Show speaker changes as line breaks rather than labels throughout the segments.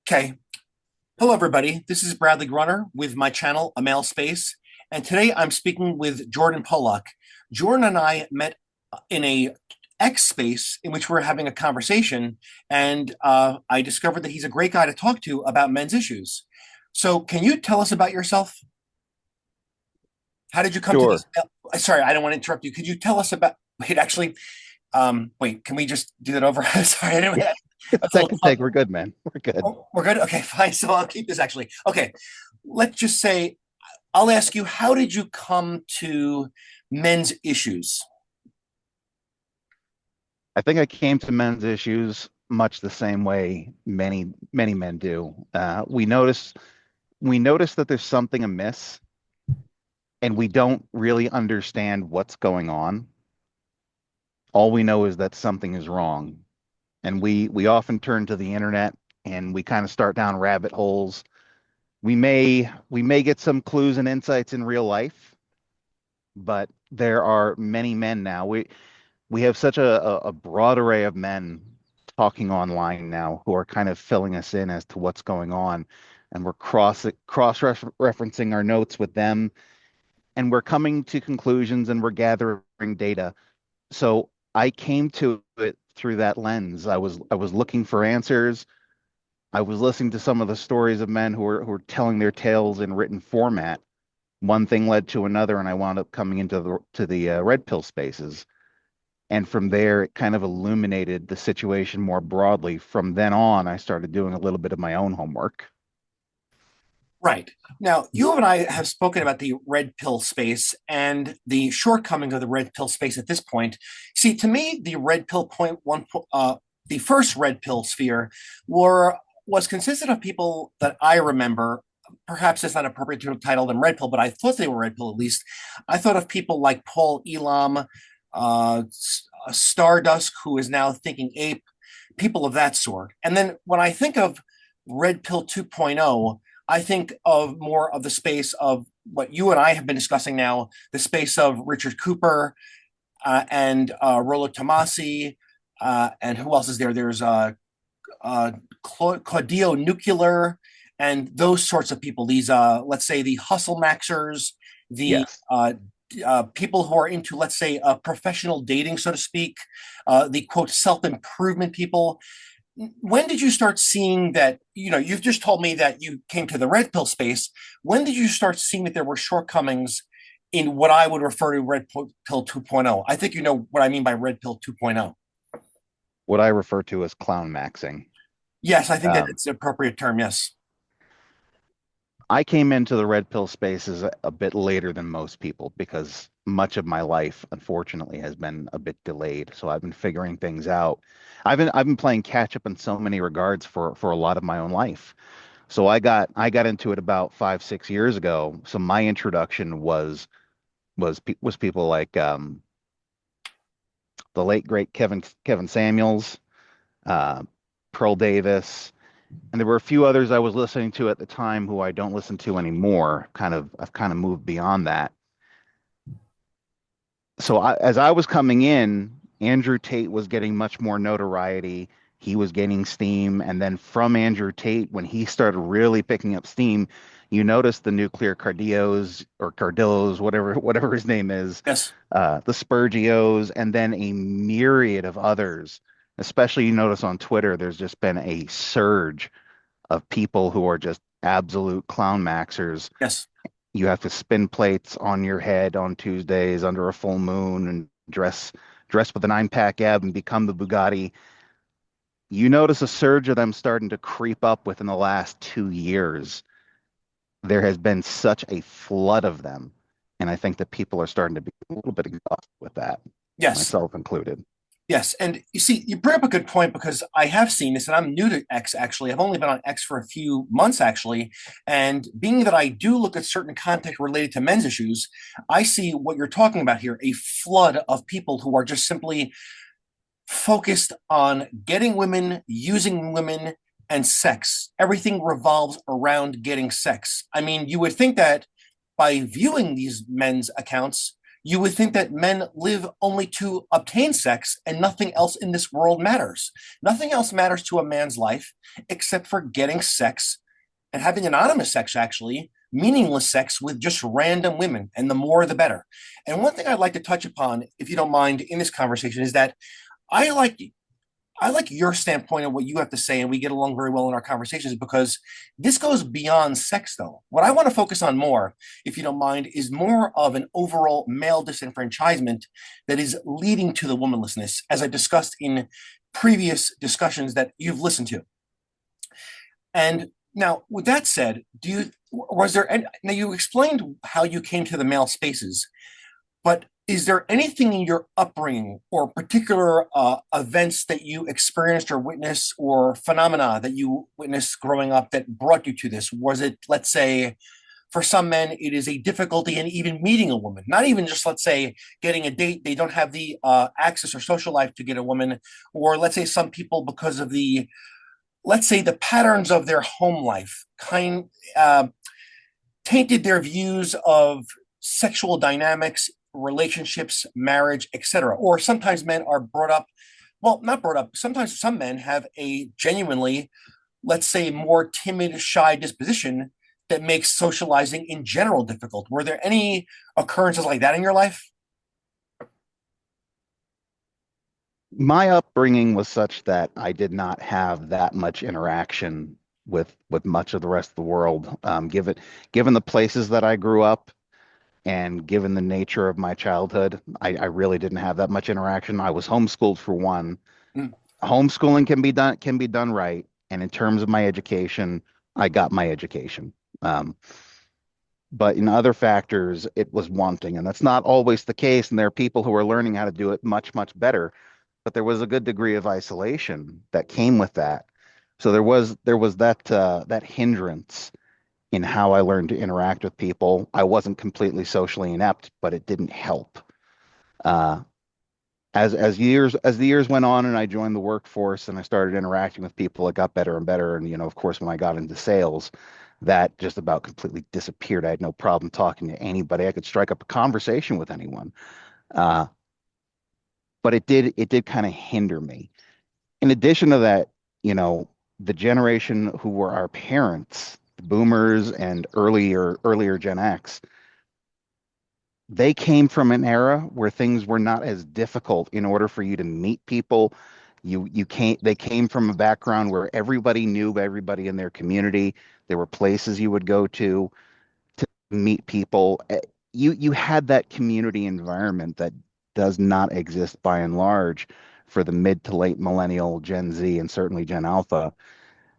Okay. Hello, everybody. This is Bradley Grunner with my channel, A Male Space. And today I'm speaking with Jordan Polack. Jordan and I met in a X space in which we're having a conversation, and I discovered that he's a great guy to talk to about men's issues. So, can you tell us about yourself? How did you come to these?
Sure.
Sorry, I don't want to interrupt you. Could you tell us about? Wait, actually, wait. Can we just do that over? Sorry, I didn't.
Yeah.
That's a
Second take.
little.
We're good, man. We're good.
Oh, we're good. Okay, fine. So I'll keep this actually. Okay, let's just say I'll ask you, how did you come to men's issues?
I think I came to men's issues much the same way many men do. We notice that there's something amiss, and we don't really understand what's going on. All we know is that something is wrong, and we often turn to the internet and we kind of start down rabbit holes. We may get some clues and insights in real life, but there are many men now. We have such a broad array of men talking online now who are kind of filling us in as to what's going on, and we're cross referencing our notes with them, and we're coming to conclusions and we're gathering data. So I came to it through that lens. I was looking for answers. I was listening to some of the stories of men who were telling their tales in written format. One thing led to another, and I wound up coming into the red pill spaces. And from there, it kind of illuminated the situation more broadly. From then on, I started doing a little bit of my own homework.
Right. Now, you and I have spoken about the red pill space and the shortcoming of the red pill space at this point. See, to me, the red pill point one, the first red pill sphere were was consisted of people that I remember. Perhaps it's not appropriate to title them red pill, but I thought they were red pill at least. I thought of people like Paul Elam, Stardust, who is now thinking ape, people of that sort. And then when I think of red pill 2.0, I think of more of the space of what you and I have been discussing now, the space of Richard Cooper and Rollo Tomasi, and who else is there? There's Claudio Nuclear, and those sorts of people. These, let's say, the hustle maxers, the
Yes.
people who are into, let's say, professional dating, so to speak, the quote self improvement people. When did you start seeing that? You've just told me that you came to the red pill space. When did you start seeing that there were shortcomings in what I would refer to red pill 2.0? I think you know what I mean by red pill 2.0.
What I refer to as clown maxing.
Yes, I think that
Um,
it's the appropriate term. Yes.
I came into the red pill spaces a bit later than most people because much of my life, unfortunately, has been a bit delayed. So I've been figuring things out. I've been playing catch up in so many regards for a lot of my own life. So I got into it about 5 6 years ago. So my introduction was people like the late great Kevin Samuels, uh, Pearl Davis, and there were a few others I was listening to at the time who I don't listen to anymore. I've kind of moved beyond that. So as I was coming in, Andrew Tate was getting much more notoriety. He was gaining steam, and then from Andrew Tate, when he started really picking up steam, you notice the nuclear cardios or cardillos, whatever his name is,
Yes.
the Spurgios, and then a myriad of others. Especially, you notice on Twitter, there's just been a surge of people who are just absolute clown maxers.
Yes.
You have to spin plates on your head on Tuesdays under a full moon and dress with a 9 pack ab and become the Bugatti. You notice a surge of them starting to creep up within the last 2 years. There has been such a flood of them, and I think that people are starting to be a little bit exhausted with that,
Yes.
myself included.
Yes, and you see, you bring up a good point because I have seen this, and I'm new to X actually. I've only been on X for a few months actually, and being that I do look at certain content related to men's issues, I see what you're talking about here: a flood of people who are just simply focused on getting women, using women, and sex. Everything revolves around getting sex. I mean, you would think that by viewing these men's accounts, you would think that men live only to obtain sex and nothing else in this world matters. Nothing else matters to a man's life except for getting sex and having anonymous sex, actually, meaningless sex with just random women. And the more, the better. And one thing I'd like to touch upon, if you don't mind, in this conversation is that I like I like your standpoint of what you have to say, and we get along very well in our conversations because this goes beyond sex, though. What I want to focus on more, if you don't mind, is more of an overall male disenfranchisement that is leading to the womanlessness, as I discussed in previous discussions that you've listened to. And now, with that said, was there any, now you explained how you came to the male spaces, but is there anything in your upbringing or particular events that you experienced or witnessed or phenomena that you witnessed growing up that brought you to this? Was it, let's say, for some men, it is a difficulty in even meeting a woman, not even just, let's say, getting a date. They don't have the access or social life to get a woman. Or let's say some people, because of the, let's say, the patterns of their home life, uh, tainted their views of sexual dynamics, relationships, marriage, etc. Or sometimes men are brought up, well, not brought up, sometimes some men have a genuinely, let's say, more timid, shy disposition that makes socializing in general difficult. Were there any occurrences like that in your life?
My upbringing was such that I did not have that much interaction with much of the rest of the world. Given the places that I grew up and given the nature of my childhood, I really didn't have that much interaction. I was homeschooled for one.
Mm,
Homeschooling can be done right, and in terms of my education, I got my education. Um, but in other factors, it was wanting, and that's not always the case. And there are people who are learning how to do it much, much better. But there was a good degree of isolation that came with that. So there was that hindrance in how I learned to interact with people. I wasn't completely socially inept, but it didn't help. Uh, as the years went on and I joined the workforce and I started interacting with people, it got better and better. And of course, when I got into sales, that just about completely disappeared. I had no problem talking to anybody. I could strike up a conversation with anyone. Uh, but it did kind of hinder me. In addition to that, you know, the generation who were our parents, the boomers and earlier Gen X, they came from an era where things were not as difficult in order for you to meet people. They came from a background where everybody knew everybody in their community. There were places you would go to meet people. You had that community environment that does not exist by and large for the mid to late millennial Gen Z and certainly Gen Alpha.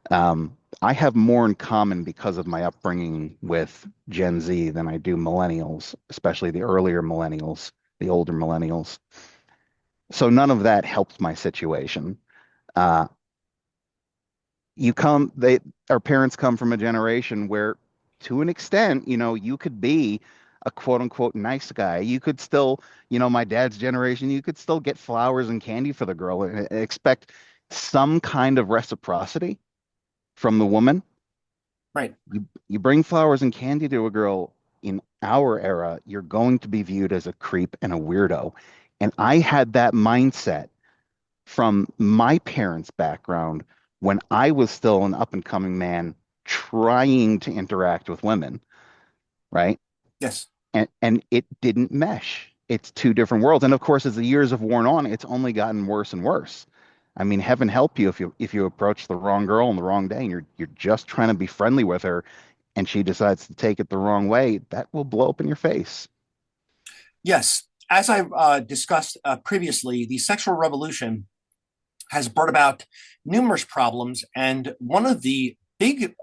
I have more in common because of my upbringing with Gen Z than I do millennials, especially the earlier millennials, the older millennials. So none of that helped my situation. Uh, you come, they, our parents come from a generation where, to an extent, you could be a quote unquote nice guy. You could still, my dad's generation, you could still get flowers and candy for the girl and expect some kind of reciprocity from the woman.
right.
You bring flowers and candy to a girl in our era, you're going to be viewed as a creep and a weirdo. And I had that mindset from my parents' background when I was still an up and coming man trying to interact with women, right?
Yes.
And it didn't mesh. It's two different worlds. And of course, as the years have worn on, it's only gotten worse and worse. I mean, heaven help you if you approach the wrong girl on the wrong day and you're just trying to be friendly with her and she decides to take it the wrong way, that will blow up in your face.
Yes. As I discussed previously, the sexual revolution has brought about numerous problems, and one of the big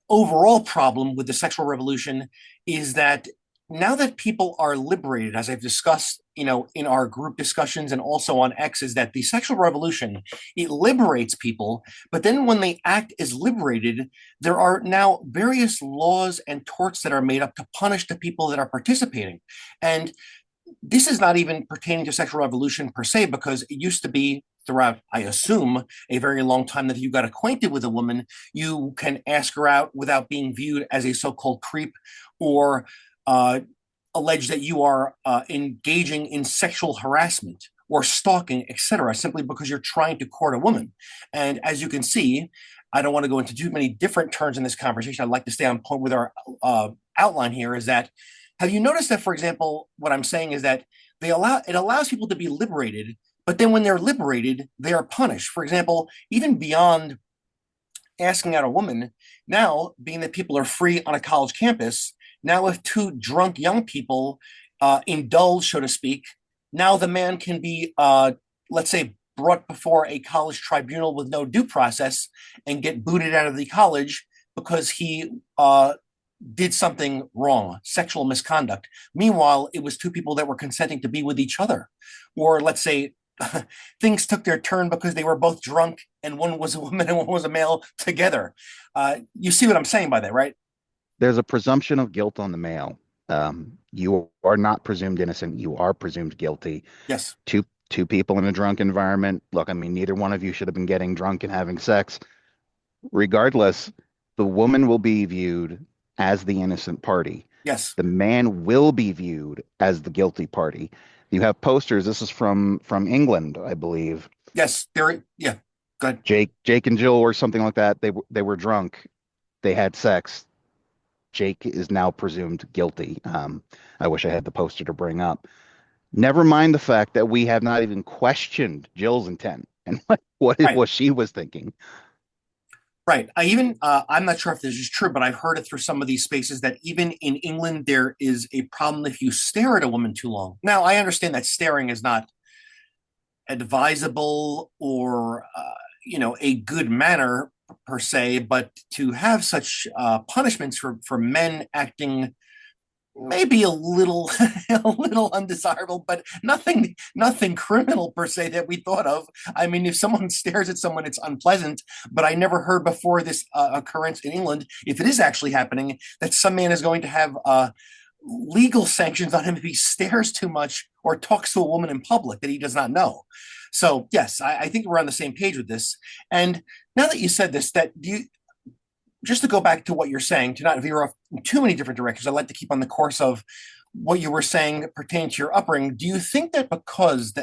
overall problem with the sexual revolution is that now that people are liberated, as I've discussed, in our group discussions and also on X, is that the sexual revolution, it liberates people, but then when they act as liberated, there are now various laws and torts that are made up to punish the people that are participating. And this is not even pertaining to sexual revolution per se, because it used to be throughout, I assume, a very long time that if you got acquainted with a woman, you can ask her out without being viewed as a so-called creep or uh, allege that you are engaging in sexual harassment or stalking, etc., simply because you're trying to court a woman. And as you can see, I don't want to go into too many different turns in this conversation. I'd like to stay on point with our outline here. Is that have you noticed that, for example, what I'm saying is that it allows people to be liberated, but then when they're liberated, they are punished. For example, even beyond asking out a woman, now being that people are free on a college campus, now if two drunk young people indulge, so to speak, now the man can be, let's say, brought before a college tribunal with no due process and get booted out of the college because he did something wrong, sexual misconduct. Meanwhile, it was two people that were consenting to be with each other. Or let's say things took their turn because they were both drunk and one was a woman and one was a male together. You see what I'm saying by that, right?
There's a presumption of guilt on the male. You are not presumed innocent. You are presumed guilty.
Yes.
Two people in a drunk environment. Look, I mean, neither one of you should have been getting drunk and having sex. Regardless, the woman will be viewed as the innocent party.
Yes.
The man will be viewed as the guilty party. You have posters. This is from England, I believe.
Yes. There. Yeah. Good.
Jake and Jill or something like that. They were drunk. They had sex. Jake is now presumed guilty. I wish I had the poster to bring up. Never mind the fact that we have not even questioned Jill's intent and what it
Right.
was she was thinking.
Right. I'm not sure if this is true, but I've heard it through some of these spaces that even in England, there is a problem if you stare at a woman too long. Now, I understand that staring is not advisable or, a good manner per se, but to have such punishments for men acting maybe a little a little undesirable, but nothing criminal per se that we thought of. I mean, if someone stares at someone, it's unpleasant, but I never heard before this occurrence in England, if it is actually happening, that some man is going to have legal sanctions on him if he stares too much or talks to a woman in public that he does not know. So yes, I think we're on the same page with this. And now that you said this, that do you just to go back to what you're saying, to not veer off in too many different directions, I'd like to keep on the course of what you were saying pertaining to your upbringing. Do you think that because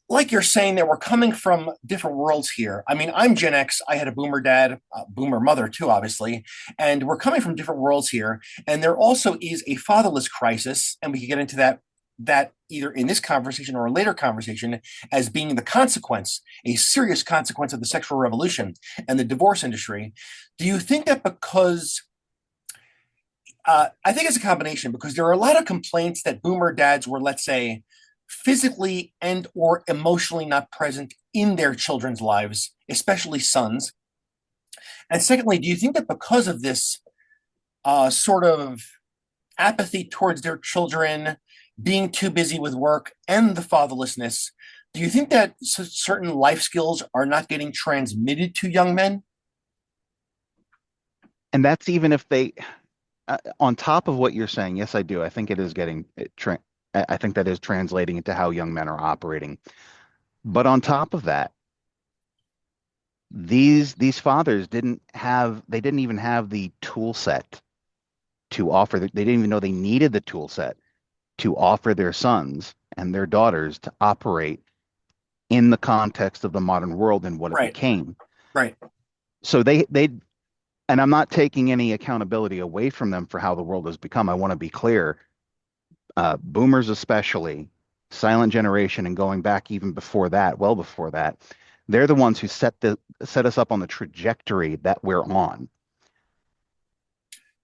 like you're saying, that we're coming from different worlds here? I mean, I'm Gen X. I had a boomer dad, a boomer mother too, obviously, and we're coming from different worlds here. And there also is a fatherless crisis, and we can get into that either in this conversation or a later conversation as being the consequence, a serious consequence of the sexual revolution and the divorce industry. Do you think that because I think it's a combination because there are a lot of complaints that boomer dads were, let's say, physically and or emotionally not present in their children's lives, especially sons. And secondly, do you think that because of this sort of apathy towards their children, being too busy with work, and the fatherlessness, do you think that certain life skills are not getting transmitted to young men?
And that's even if they, on top of what you're saying, yes, I do. I think it is getting, I think that is translating into how young men are operating. But on top of that, these fathers they didn't even have the tool set to offer. They didn't even know they needed the tool set to offer their sons and their daughters to operate in the context of the modern world and what it
Right,
became.
right,
So they and I'm not taking any accountability away from them for how the world has become. I want to be clear. Boomers especially, silent generation, and going back even before that, well before that, they're the ones who set us up on the trajectory that we're on.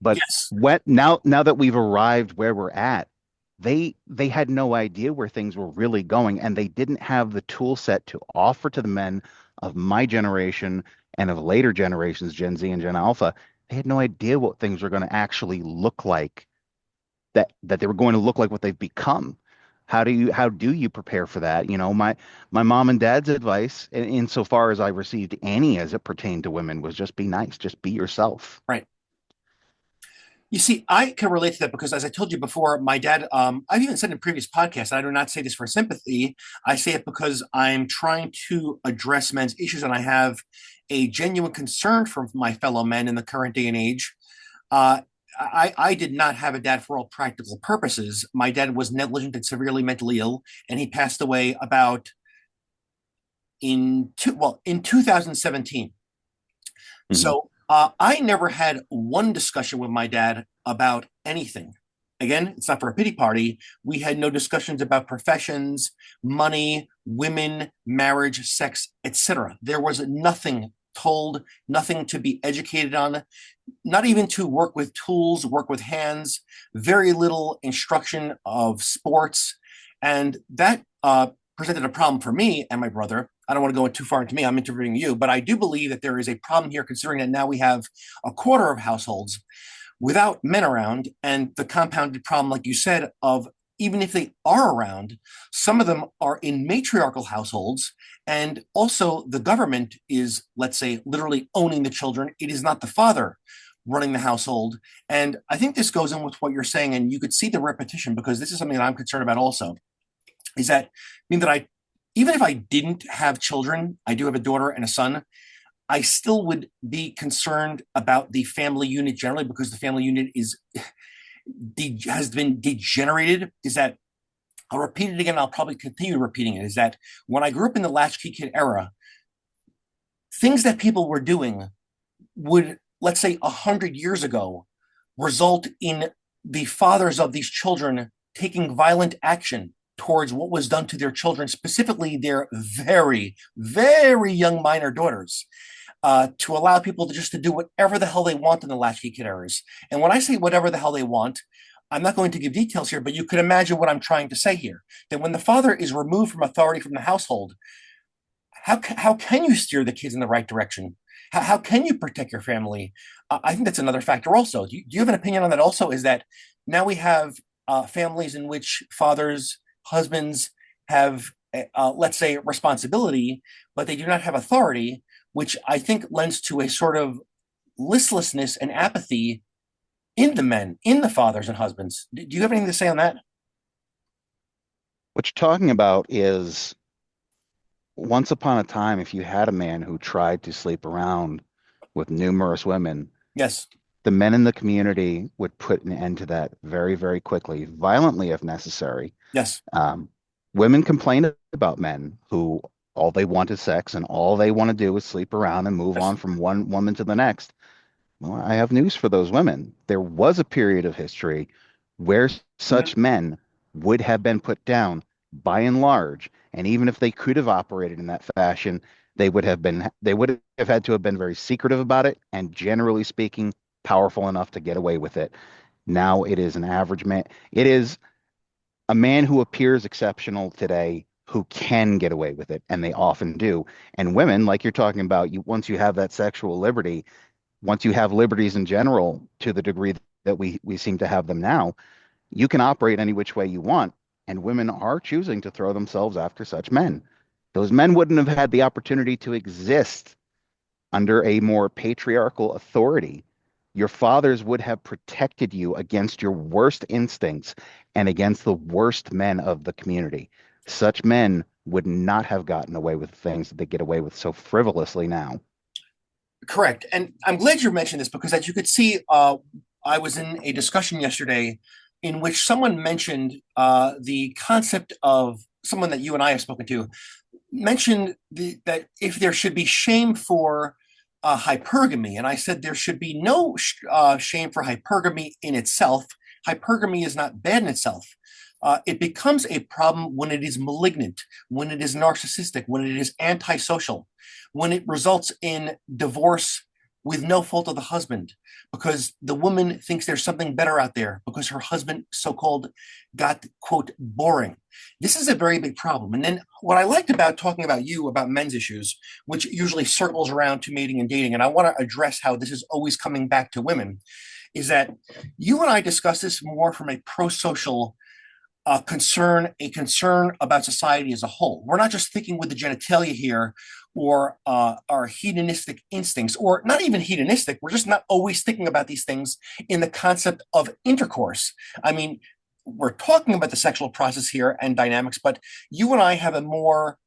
But
yes,
now that we've arrived where we're at, they had no idea where things were really going, and they didn't have the tool set to offer to the men of my generation and of later generations, Gen Z and Gen Alpha. They had no idea what things were going to actually look like, that they were going to look like what they've become. How do you prepare for that? My mom and dad's advice, insofar as I received any as it pertained to women, was just be nice, just be yourself.
right. You see, I can relate to that because, as I told you before, my dad, I've even said in previous podcasts, and I do not say this for sympathy. I say it because I'm trying to address men's issues and I have a genuine concern for my fellow men in the current day and age. Uh, I did not have a dad for all practical purposes. My dad was negligent and severely mentally ill, and he passed away about in 2017.
Mhm.
So I never had one discussion with my dad about anything. Again, it's not for a pity party. We had no discussions about professions, money, women, marriage, sex, etc. There was nothing told, nothing to be educated on, not even to work with tools, work with hands, very little instruction of sports. And that presented a problem for me and my brother. I don't want to go too far into me. I'm interviewing you, but I do believe that there is a problem here, considering that now we have a quarter of households without men around, and the compounded problem, like you said, of even if they are around, some of them are in matriarchal households. And also, the government is, let's say, literally owning the children. It is not the father running the household. And I think this goes in with what you're saying, and you could see the repetition because this is something that I'm concerned about also. Is that mean that even if I didn't have children, I do have a daughter and a son, I still would be concerned about the family unit generally because the family unit has been degenerated. Is that I'll repeat it again. I'll probably continue repeating it. Is that when I grew up in the latchkey kid era, things that people were doing would, let's say, 100 years ago, result in the fathers of these children taking violent action towards what was done to their children, specifically their very, very young minor daughters, to allow people to do whatever the hell they want in the latchkey kid eras. And when I say whatever the hell they want, I'm not going to give details here, but you can imagine what I'm trying to say here. That when the father is removed from authority from the household, how can you steer the kids in the right direction? How can you protect your family? I think that's another factor also. Do you have an opinion on that also? Is that now we have families in which fathers, husbands have, let's say, responsibility, but they do not have authority, which I think lends to a sort of listlessness and apathy in the men, in the fathers and husbands. Do you have anything to say on that?
What you're talking about is once upon a time, if you had a man who tried to sleep around with numerous women,
Yes.
the men in the community would put an end to that very, very quickly, violently if necessary.
Yes.
Um, Women complain about men who all they want is sex and all they want to do is sleep around and move
Yes.
on from one woman to the next. Well, I have news for those women. There was a period of history where
Mhm.
such men would have been put down by and large, and even if they could have operated in that fashion, they would have had to have been very secretive about it and generally speaking, powerful enough to get away with it. Now it is an average man. It is a man who appears exceptional today who can get away with it, and they often do. And women, like you're talking about, you once you have that sexual liberty, once you have liberties in general to the degree that we seem to have them now, you can operate any which way you want. And women are choosing to throw themselves after such men. Those men wouldn't have had the opportunity to exist under a more patriarchal authority. Your fathers would have protected you against your worst instincts and against the worst men of the community. Such men would not have gotten away with things that they get away with so frivolously now.
Correct. And I'm glad you mentioned this because, as you could see, I was in a discussion yesterday in which someone mentioned the concept of someone that you and I have spoken to mentioned that if there should be shame for hypergamy, and I said there should be no shame for hypergamy in itself. Hypergamy is not bad in itself. It becomes a problem when it is malignant, when it is narcissistic, when it is antisocial, when it results in divorce with no fault of the husband, because the woman thinks there's something better out there because her husband, so called, got, quote, boring. This is a very big problem. And then what I liked about talking about you, about men's issues, which usually circles around to mating and dating, and I want to address how this is always coming back to women, is that you and I discuss this more from a pro social a concern about society as a whole. We're not just thinking with the genitalia here or our hedonistic instincts, or not even hedonistic. We're just not always thinking about these things in the concept of intercourse. I mean, we're talking about the sexual process here and dynamics, but you and I have a more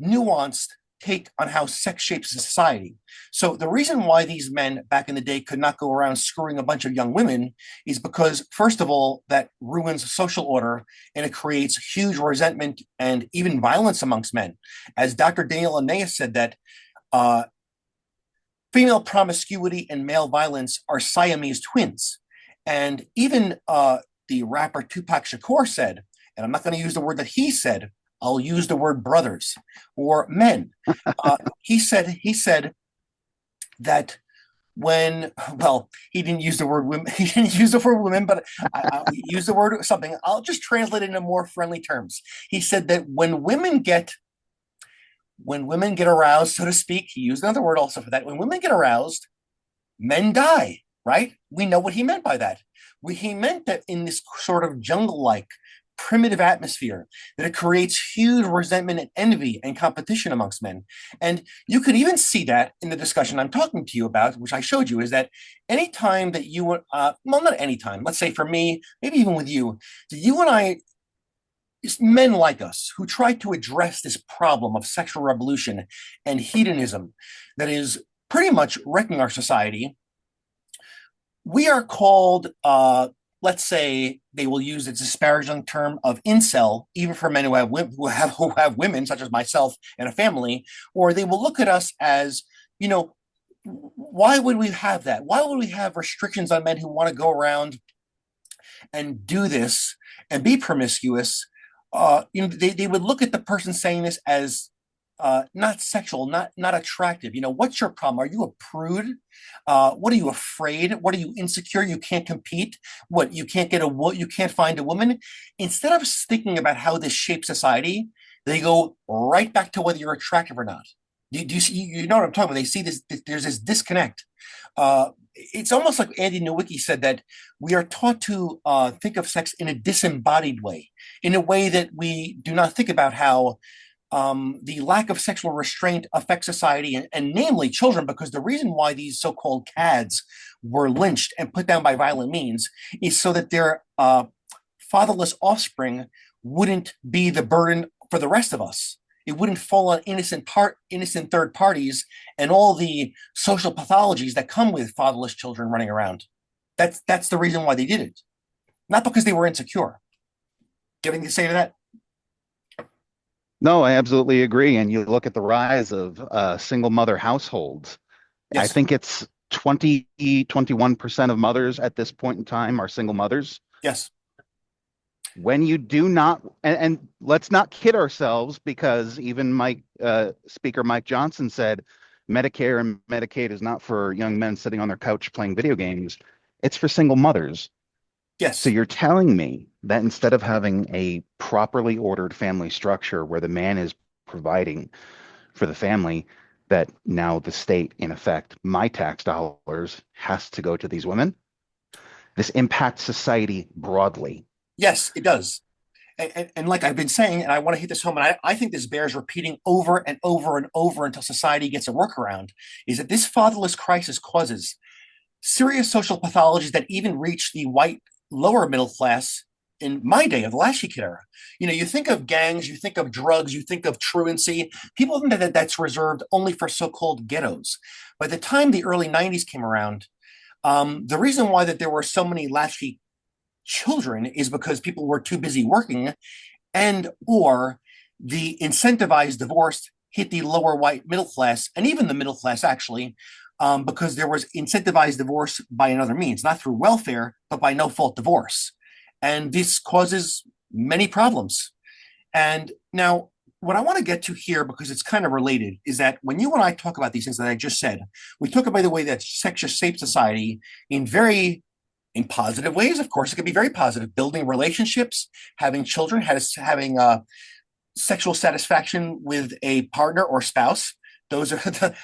nuanced take on how sex shapes society. So the reason why these men back in the day could not go around screwing a bunch of young women is because, first of all, that ruins social order and it creates huge resentment and even violence amongst men. As Dr. Daniel Linnaeus said that uh, female promiscuity and male violence are Siamese twins. And even the rapper Tupac Shakur said, and I'm not going to use the word that he said, I'll use the word brothers or men. He said that when, well, he didn't use the word women, he didn't use the word women, but I use the word something. I'll just translate it in more friendly terms. He said that when women get aroused, so to speak, he used another word also for that. When women get aroused, men die, right? We know what he meant by that. He meant that in this sort of jungle-like, primitive atmosphere, that it creates huge resentment and envy and competition amongst men. And you could even see that in the discussion I'm talking to you about, which I showed you, is that anytime that you, well, not anytime, let's say for me, maybe even with you, that you and I, men like us who try to address this problem of sexual revolution and hedonism that is pretty much wrecking our society, we are called, let's say they will use a disparaging term of incel, even for men who have women, such as myself and a family, or they will look at us as, you know, why would we have that? Why would we have restrictions on men who want to go around and do this and be promiscuous? They would look at the person saying this as not sexual, not attractive. What's your problem? Are you a prude? What are you afraid? What are you insecure? You can't compete. What you can't find a woman. Instead of thinking about how this shapes society, they go right back to whether you're attractive or not. Do you see? You know what I'm talking about? They see this. There's this disconnect. It's almost like Andy Nowicki said that we are taught to think of sex in a disembodied way, in a way that we do not think about how the lack of sexual restraint affects society and namely children, because the reason why these so-called cads were lynched and put down by violent means is so that their fatherless offspring wouldn't be the burden for the rest of us. It wouldn't fall on innocent third parties and all the social pathologies that come with fatherless children running around. That's the reason why they did it, not because they were insecure. Do you have anything to say to that?
No, I absolutely agree. And you look at the rise of single mother households. I
Yes.
think it's 21% of mothers at this point in time are single mothers.
Yes.
When you do not, and let's not kid ourselves, because even Speaker Mike Johnson said Medicare and Medicaid is not for young men sitting on their couch playing video games. It's for single mothers. So
Yes.
you're telling me that instead of having a properly ordered family structure where the man is providing for the family, that now the state, in effect, my tax dollars has to go to these women? This impacts society broadly.
Yes, it does. And like I've been saying, and I want to hit this home, and I think this bears repeating over and over and over until society gets a workaround, is that this fatherless crisis causes serious social pathologies that even reach the white lower middle class in my day of the latchkey kid era. You think of gangs, you think of drugs, you think of truancy. People think that that's reserved only for so-called ghettos. By the time the early 90s came around, the reason why that there were so many latchkey children is because people were too busy working and or the incentivized divorce hit the lower white middle class and even the middle class actually, because there was incentivized divorce by another means, not through welfare, but by no fault divorce. And this causes many problems. And now, what I want to get to here, because it's kind of related, is that when you and I talk about these things that I just said, we talk about the way that sex shapes society in positive ways. Of course, it can be very positive, building relationships, having children, having sexual satisfaction with a partner or spouse. Those are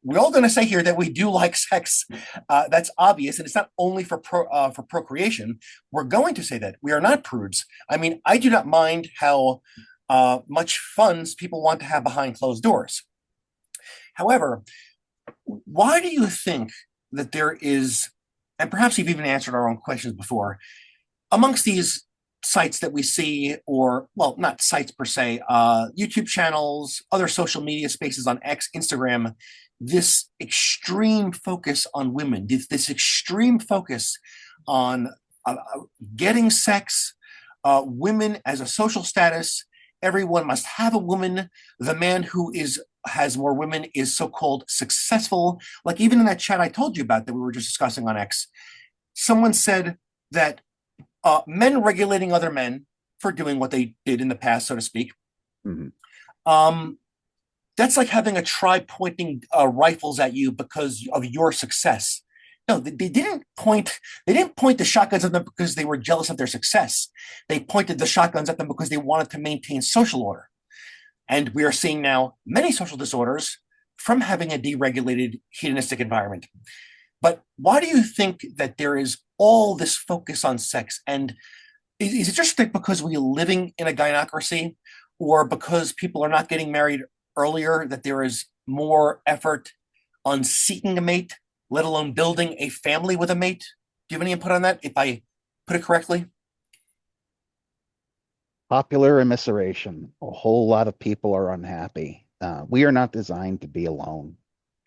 we're all going to say here that we do like sex. That's obvious, and it's not only for procreation. We're going to say that we are not prudes. I mean, I do not mind how much fun people want to have behind closed doors. However, why do you think that there is, and perhaps you've even answered our own questions before, amongst these sites that we see, or well, not sites per se, YouTube channels, other social media spaces on X, Instagram, this extreme focus on women, this extreme focus on getting sex, women as a social status. Everyone must have a woman. The man who is has more women is so-called successful. Like even in that chat I told you about that we were just discussing on X, someone said that men regulating other men for doing what they did in the past, so to speak.
Mm-hmm.
Um, that's like having a tribe pointing rifles at you because of your success. No, they didn't point. They didn't point the shotguns at them because they were jealous of their success. They pointed the shotguns at them because they wanted to maintain social order. And we are seeing now many social disorders from having a deregulated hedonistic environment. But why do you think that there is all this focus on sex? And is it just because we're living in a gynocracy, or because people are not getting married earlier, that there is more effort on seeking a mate, let alone building a family with a mate? Do you have any input on that, if I put it correctly?
Popular immiseration. A whole lot of people are unhappy. We are not designed to be alone.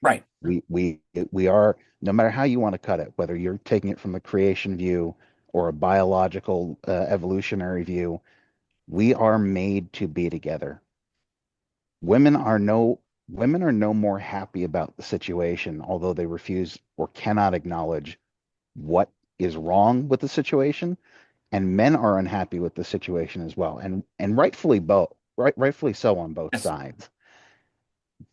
Right.
We are, no matter how you want to cut it, whether you're taking it from a creation view or a biological evolutionary view, we are made to be together. Women are no women are no more happy about the situation, although they refuse or cannot acknowledge what is wrong with the situation, and men are unhappy with the situation as well, and rightfully both, rightfully so on both
Yes.
sides.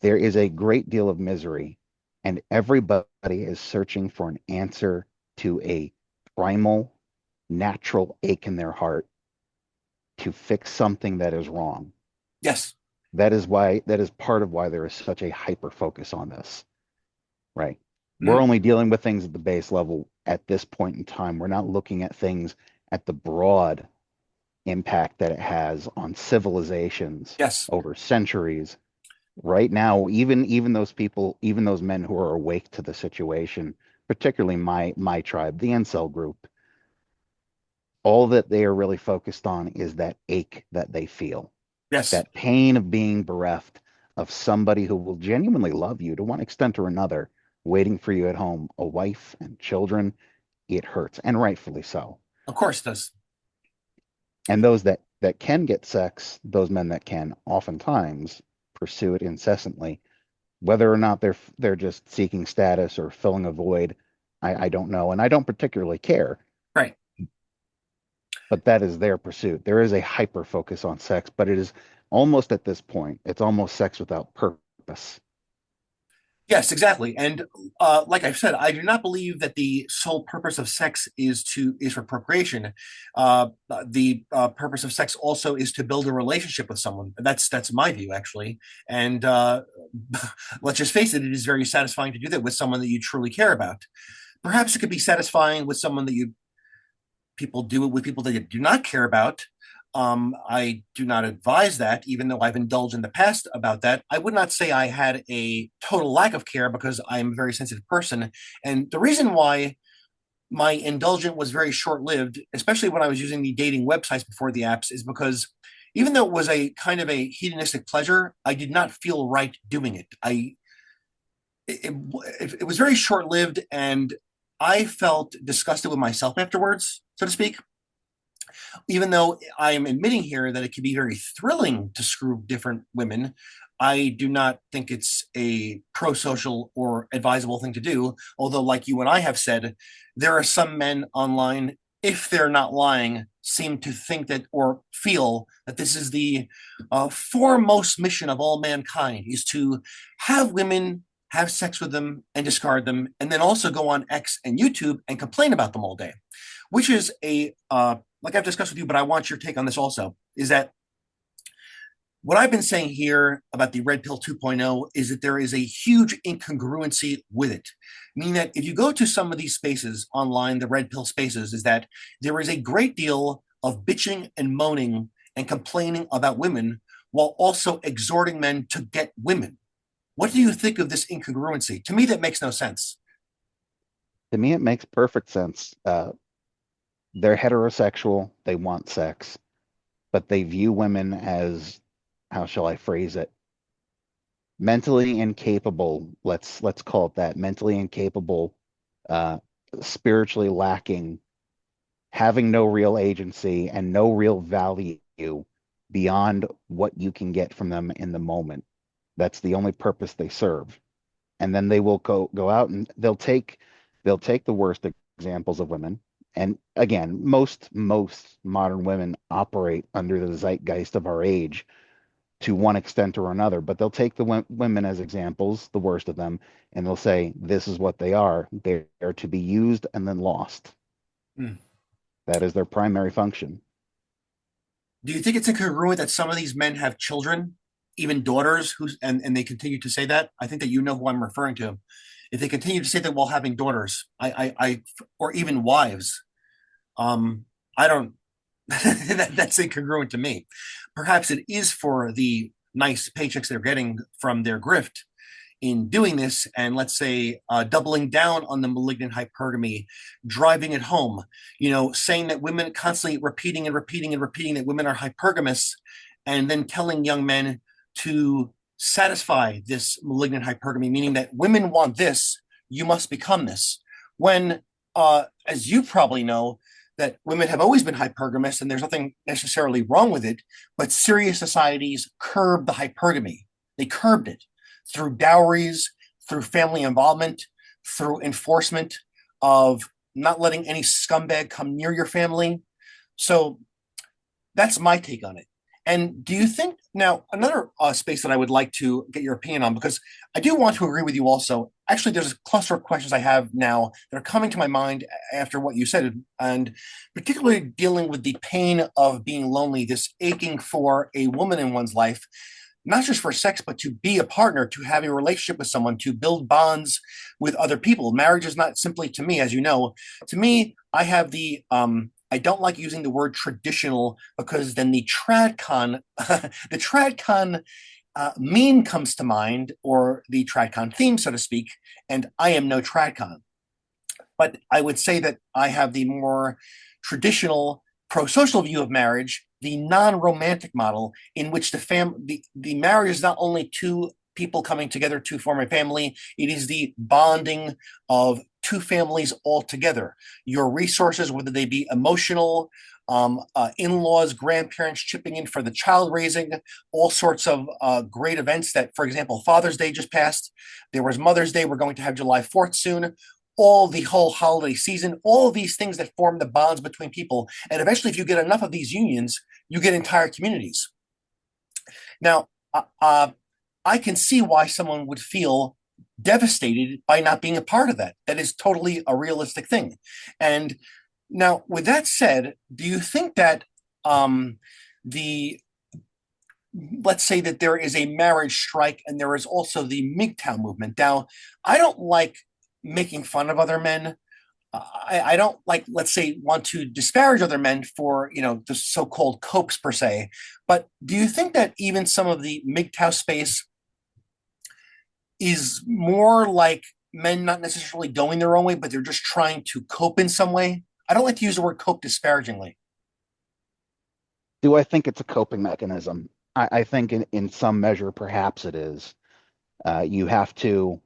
There is a great deal of misery, and everybody is searching for an answer to a primal, natural ache in their heart to fix something that is wrong.
Yes.
That is part of why there is such a hyper focus on this, right? We're
Mhm.
only dealing with things at the base level at this point in time. We're not looking at things at the broad impact that it has on civilizations
Yes.
over centuries. Right now, even those people, even those men who are awake to the situation, particularly my tribe, the incel group, all that they are really focused on is that ache that they feel,
Yes.
that pain of being bereft of somebody who will genuinely love you to one extent or another, waiting for you at home, a wife and children. It hurts, and rightfully so.
Of course it does.
And those that can get sex, those men that can, oftentimes pursue it incessantly, whether or not they're just seeking status or filling a void. I don't know, and I don't particularly care.
Right.
But that is their pursuit. There is a hyper focus on sex, but it is almost at this point, it's almost sex without purpose.
Yes, exactly. And like I've said, I do not believe that the sole purpose of sex is for procreation. The purpose of sex also is to build a relationship with someone. That's my view, actually. And let's just face it, it is very satisfying to do that with someone that you truly care about. Perhaps it could be satisfying with someone that you people do it with people that you do not care about. I do not advise that, even though I've indulged in the past about that. I would not say I had a total lack of care because I'm a very sensitive person. And the reason why my indulgence was very short lived, especially when I was using the dating websites before the apps, is because even though it was a kind of a hedonistic pleasure, I did not feel right doing it. It, it was very short lived, and I felt disgusted with myself afterwards, so to speak. Even though I am admitting here that it can be very thrilling to screw different women, I do not think it's a pro social or advisable thing to do. Although, like you and I have said, there are some men online, if they're not lying, seem to think that or feel that this is the foremost mission of all mankind is to have women have sex with them and discard them, and then also go on X and YouTube and complain about them all day, which is a like I've discussed with you, but I want your take on this also, is that what I've been saying here about the red pill 2.0 is that there is a huge incongruency with it. Meaning that if you go to some of these spaces online, the red pill spaces, is that there is a great deal of bitching and moaning and complaining about women while also exhorting men to get women. What do you think of this incongruency? To me, that makes no sense.
To me, it makes perfect sense. they're heterosexual, they want sex, but they view women as, how shall I phrase it? Mentally incapable, let's call it that, mentally incapable, uh, spiritually lacking, having no real agency and no real value beyond what you can get from them in the moment. That's the only purpose they serve. And then they will go out and they'll take the worst examples of women. And again, most modern women operate under the zeitgeist of our age to one extent or another, but they'll take the women as examples, the worst of them, and they'll say, this is what they are. They're to be used and then lost.
Hmm.
That is their primary function.
Do you think it's incongruent that some of these men have children, even daughters, and they continue to say that? I think that you know who I'm referring to. If they continue to say that while having daughters, or even wives, um, I don't. That's incongruent to me. Perhaps it is for the nice paychecks they're getting from their grift in doing this, and let's say doubling down on the malignant hypergamy, driving it home, saying that women, constantly repeating and repeating and repeating that women are hypergamous, and then telling young men to satisfy this malignant hypergamy, meaning that women want this, you must become this. When, as you probably know, that women have always been hypergamous and there's nothing necessarily wrong with it, but serious societies curb the hypergamy. They curbed it through dowries, through family involvement, through enforcement of not letting any scumbag come near your family. So that's my take on it. And do you think now another space that I would like to get your opinion on, because I do want to agree with you also. Actually, there's a cluster of questions I have now that are coming to my mind after what you said, and particularly dealing with the pain of being lonely, this aching for a woman in one's life, not just for sex, but to be a partner, to have a relationship with someone, to build bonds with other people. Marriage is not simply, to me, as you know, to me, I have I don't like using the word traditional because then the tradcon, the tradcon meme comes to mind, or the tradcon theme, so to speak, and I am no tradcon. But I would say that I have the more traditional pro-social view of marriage, the non-romantic model in which the marriage is not only two people coming together to form a family, it is the bonding of two families all together. Your resources, whether they be emotional, in-laws, grandparents chipping in for the child raising, all sorts of great events that, for example, Father's Day just passed. There was Mother's Day. We're going to have July 4th soon. All the whole holiday season, all of these things that form the bonds between people. And eventually, if you get enough of these unions, you get entire communities. Now, I can see why someone would feel devastated by not being a part of that. That is totally a realistic thing. And now, with that said, do you think that the let's say that there is a marriage strike and there is also the MGTOW movement? Now, I don't like making fun of other men. I don't like, let's say, want to disparage other men for, the so-called copes per se. But do you think that even some of the MGTOW space is more like men not necessarily going their own way, but they're just trying to cope in some way? I don't like to use the word cope disparagingly.
Do I think it's a coping mechanism? I think in some measure, perhaps it is. Uh, you have to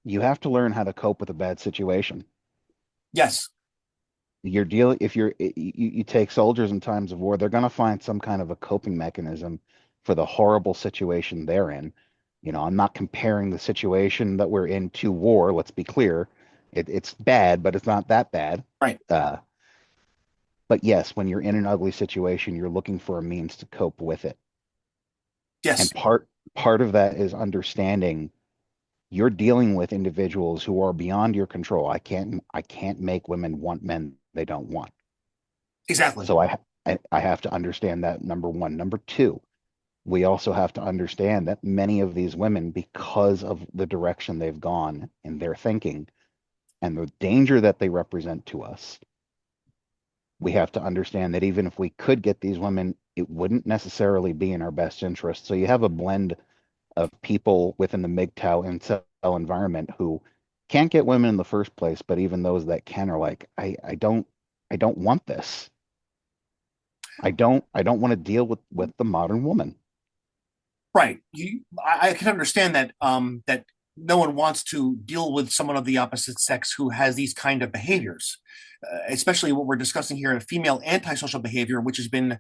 you have to learn how to cope with a bad situation.
Yes,
You're dealing if you're you take soldiers in times of war, they're going to find some kind of a coping mechanism for the horrible situation they're in. I'm not comparing the situation that we're in to war. Let's be clear. It's bad, but it's not that bad.
right.
Uh, but yes, when you're in an ugly situation, you're looking for a means to cope with it.
Yes,
And part of that is understanding you're dealing with individuals who are beyond your control. I can't make women want men they don't want.
exactly.
So I have to understand that, number one. Number two, we also have to understand that many of these women, because of the direction they've gone in their thinking and the danger that they represent to us, we have to understand that even if we could get these women, it wouldn't necessarily be in our best interest. So you have a blend of people within the MGTOW incel environment who can't get women in the first place, but even those that can are like, I don't want this. I don't want to deal with the modern woman.
Right. I can understand that that no one wants to deal with someone of the opposite sex who has these kind of behaviors, especially what we're discussing here, a female antisocial behavior, which has been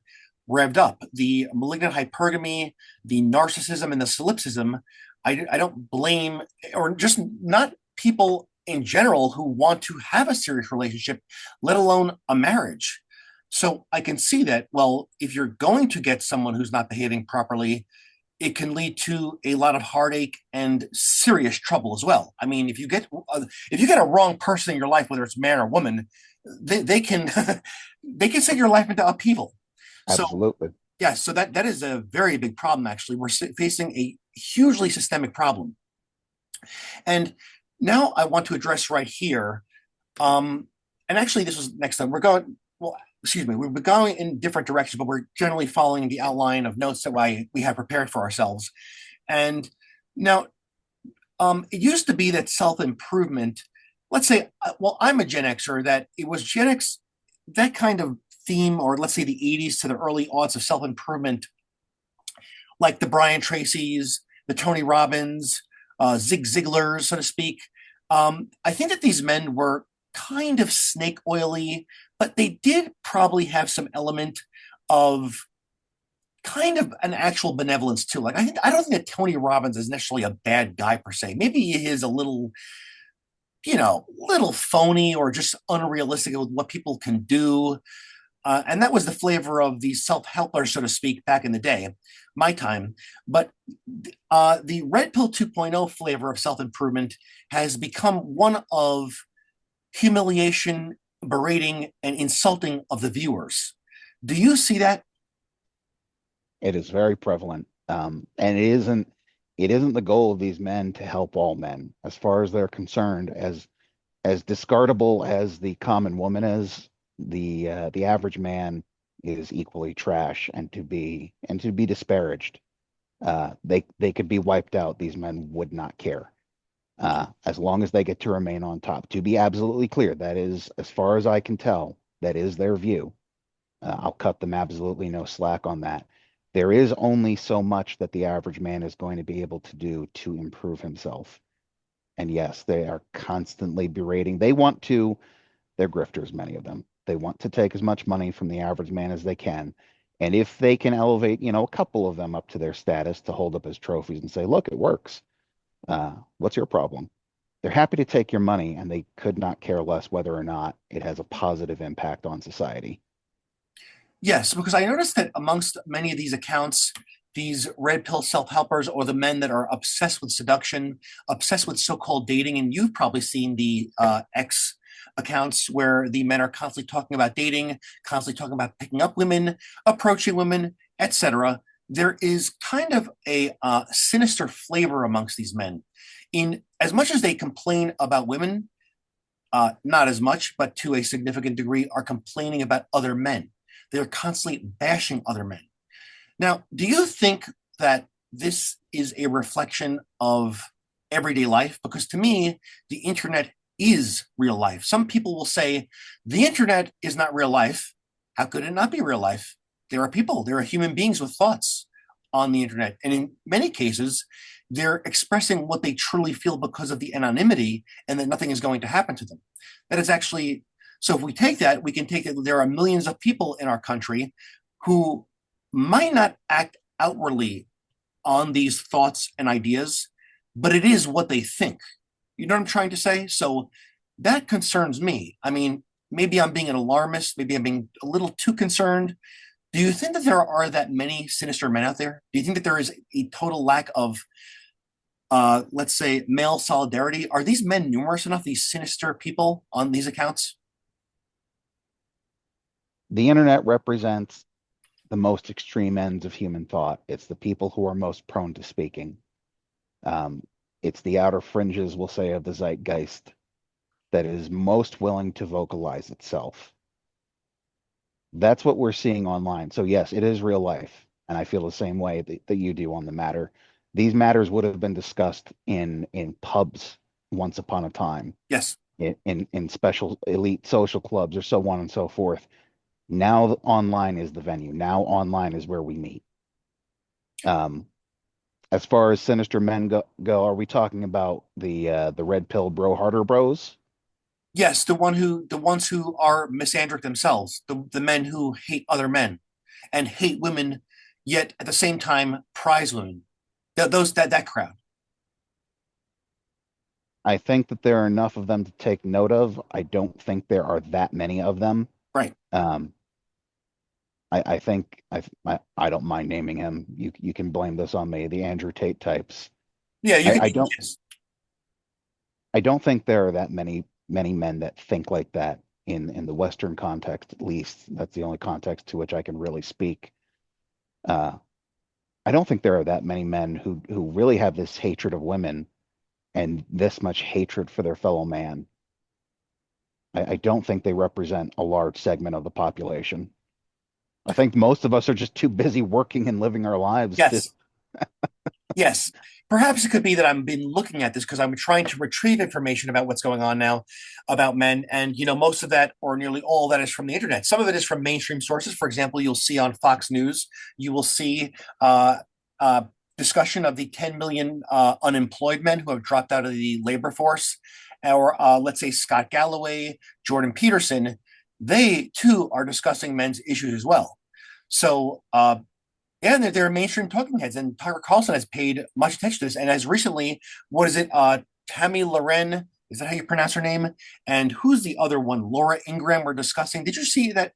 revved up. The malignant hypergamy, the narcissism, and the solipsism. I don't blame, or just not people in general who want to have a serious relationship, let alone a marriage. So I can see that, well, if you're going to get someone who's not behaving properly, it can lead to a lot of heartache and serious trouble as well. I mean, if you get a wrong person in your life, whether it's man or woman, they can they can send your life into upheaval. So
Absolutely.
yeah, so that is a very big problem. Actually, we're facing a hugely systemic problem, and now I want to address right here. And actually, this was next time. We're going. Well, excuse me. We're going in different directions, but we're generally following the outline of notes that we have prepared for ourselves. And now, it used to be that self improvement. Let's say, well, I'm a Gen Xer. That it was Gen X, that kind of theme, or let's say the '80s to the early aughts of self improvement, like the Brian Tracy's, the Tony Robbins, Zig Ziglars, so to speak. I think that these men were kind of snake oily, but they did probably have some element of kind of an actual benevolence too. Like I don't think that Tony Robbins is necessarily a bad guy per se. Maybe he is a little, little phony or just unrealistic with what people can do. And that was the flavor of the self-helpers, so to speak, back in the day, my time. But the Red Pill 2.0 flavor of self-improvement has become one of humiliation, berating, and insulting of the viewers. Do you see that?
It is very prevalent. And it isn't the goal of these men to help all men, as far as they're concerned, as discardable as the common woman is, the average man is equally trash and to be disparaged. They could be wiped out. These men would not care. As long as they get to remain on top. To be absolutely clear, that is, as far as I can tell, that is their view. I'll cut them absolutely no slack on that. There is only so much that the average man is going to be able to do to improve himself. And yes, they are constantly berating. They're grifters, many of them. They want to take as much money from the average man as they can. And if they can elevate, a couple of them up to their status to hold up as trophies and say, look, it works. What's your problem? They're happy to take your money and they could not care less whether or not it has a positive impact on society.
Yes, because I noticed that amongst many of these accounts, these red pill self helpers or the men that are obsessed with seduction, obsessed with so called dating, and you've probably seen the X accounts where the men are constantly talking about dating, constantly talking about picking up women, approaching women, etc. There is kind of a sinister flavor amongst these men. In as much as they complain about women, not as much, but to a significant degree, are complaining about other men. They're constantly bashing other men. Now, do you think that this is a reflection of everyday life? Because to me, the internet is real life. Some people will say the internet is not real life. How could it not be real life? There are people, there are human beings with thoughts on the internet. And in many cases, they're expressing what they truly feel because of the anonymity and that nothing is going to happen to them. That is actually, so if we take that, we can take that there are millions of people in our country who might not act outwardly on these thoughts and ideas, but it is what they think. You know what I'm trying to say? So that concerns me. I mean, maybe I'm being an alarmist, maybe I'm being a little too concerned. Do you think that there are that many sinister men out there? Do you think that there is a total lack of, let's say, male solidarity? Are these men numerous enough, these sinister people on these accounts?
The internet represents the most extreme ends of human thought. It's the people who are most prone to speaking. Um, it's the outer fringes, we'll say, of the zeitgeist that is most willing to vocalize itself. That's what we're seeing online. So yes, it is real life, and I feel the same way that you do on the matter. These matters would have been discussed in pubs once upon a time
Yes.
in special elite social clubs or so on and so forth. Now online is the venue. Now online is where we meet. Um, as far as sinister men go, are we talking about the red pill bro harder bros?
Yes, the ones who are misandric themselves, the men who hate other men and hate women, yet at the same time prize women. Those that crowd.
I think that there are enough of them to take note of. I don't think there are that many of them.
Right.
Um, I think I don't mind naming him. You can blame this on me. The Andrew Tate types.
Yeah, you
I,
could
I
name
don't
yes.
I don't think there are that many men that think like that in the Western context, at least. That's the only context to which I can really speak. Uh, I don't think there are that many men who really have this hatred of women and this much hatred for their fellow man. I don't think they represent a large segment of the population. I think most of us are just too busy working and living our lives to.
Yes. Yes. Perhaps it could be that I've been looking at this because I'm trying to retrieve information about what's going on now about men. And, most of that, or nearly all of that, is from the internet. Some of it is from mainstream sources. For example, you'll see on Fox News, you will see uh, uh, discussion of the 10 million unemployed men who have dropped out of the labor force. Or let's say Scott Galloway, Jordan Peterson, they too are discussing men's issues as well. So, yeah, and they're mainstream talking heads, and Tucker Carlson has paid much attention to this. And as recently, what is it? Tammy Loren, is that how you pronounce her name? And who's the other one? Laura Ingraham. We're discussing. Did you see that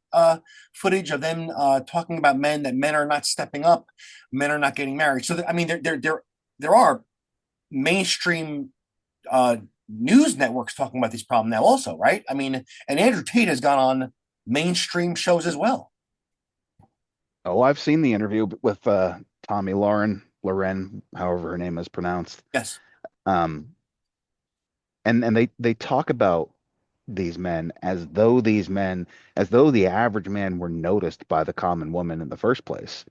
footage of them talking about men? That men are not stepping up, men are not getting married. So I mean, there are mainstream uh, news networks talking about this problem now, also, right? I mean, and Andrew Tate has gone on mainstream shows as well.
Oh, I've seen the interview with Tommy Loren, however her name is pronounced.
Yes,
Um, and they talk about these men, as though the average man were noticed by the common woman in the first place,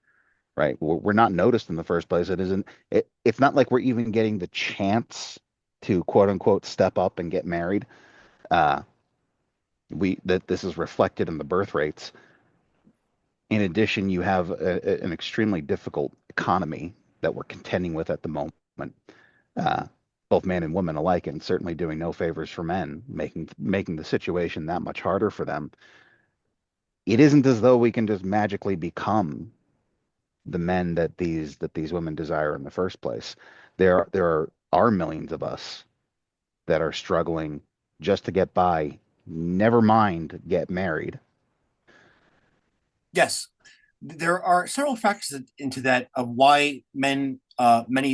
right? We're not noticed in the first place. It's not like we're even getting the chance to quote unquote step up and get married. Uh, we that This is reflected in the birth rates. In addition, you have an extremely difficult economy that we're contending with at the moment, uh, both men and women alike, and certainly doing no favors for men, making the situation that much harder for them. It isn't as though we can just magically become the men that these women desire in the first place. There are millions of us that are struggling just to get by, never mind get married.
yes. There are several factors into that of why many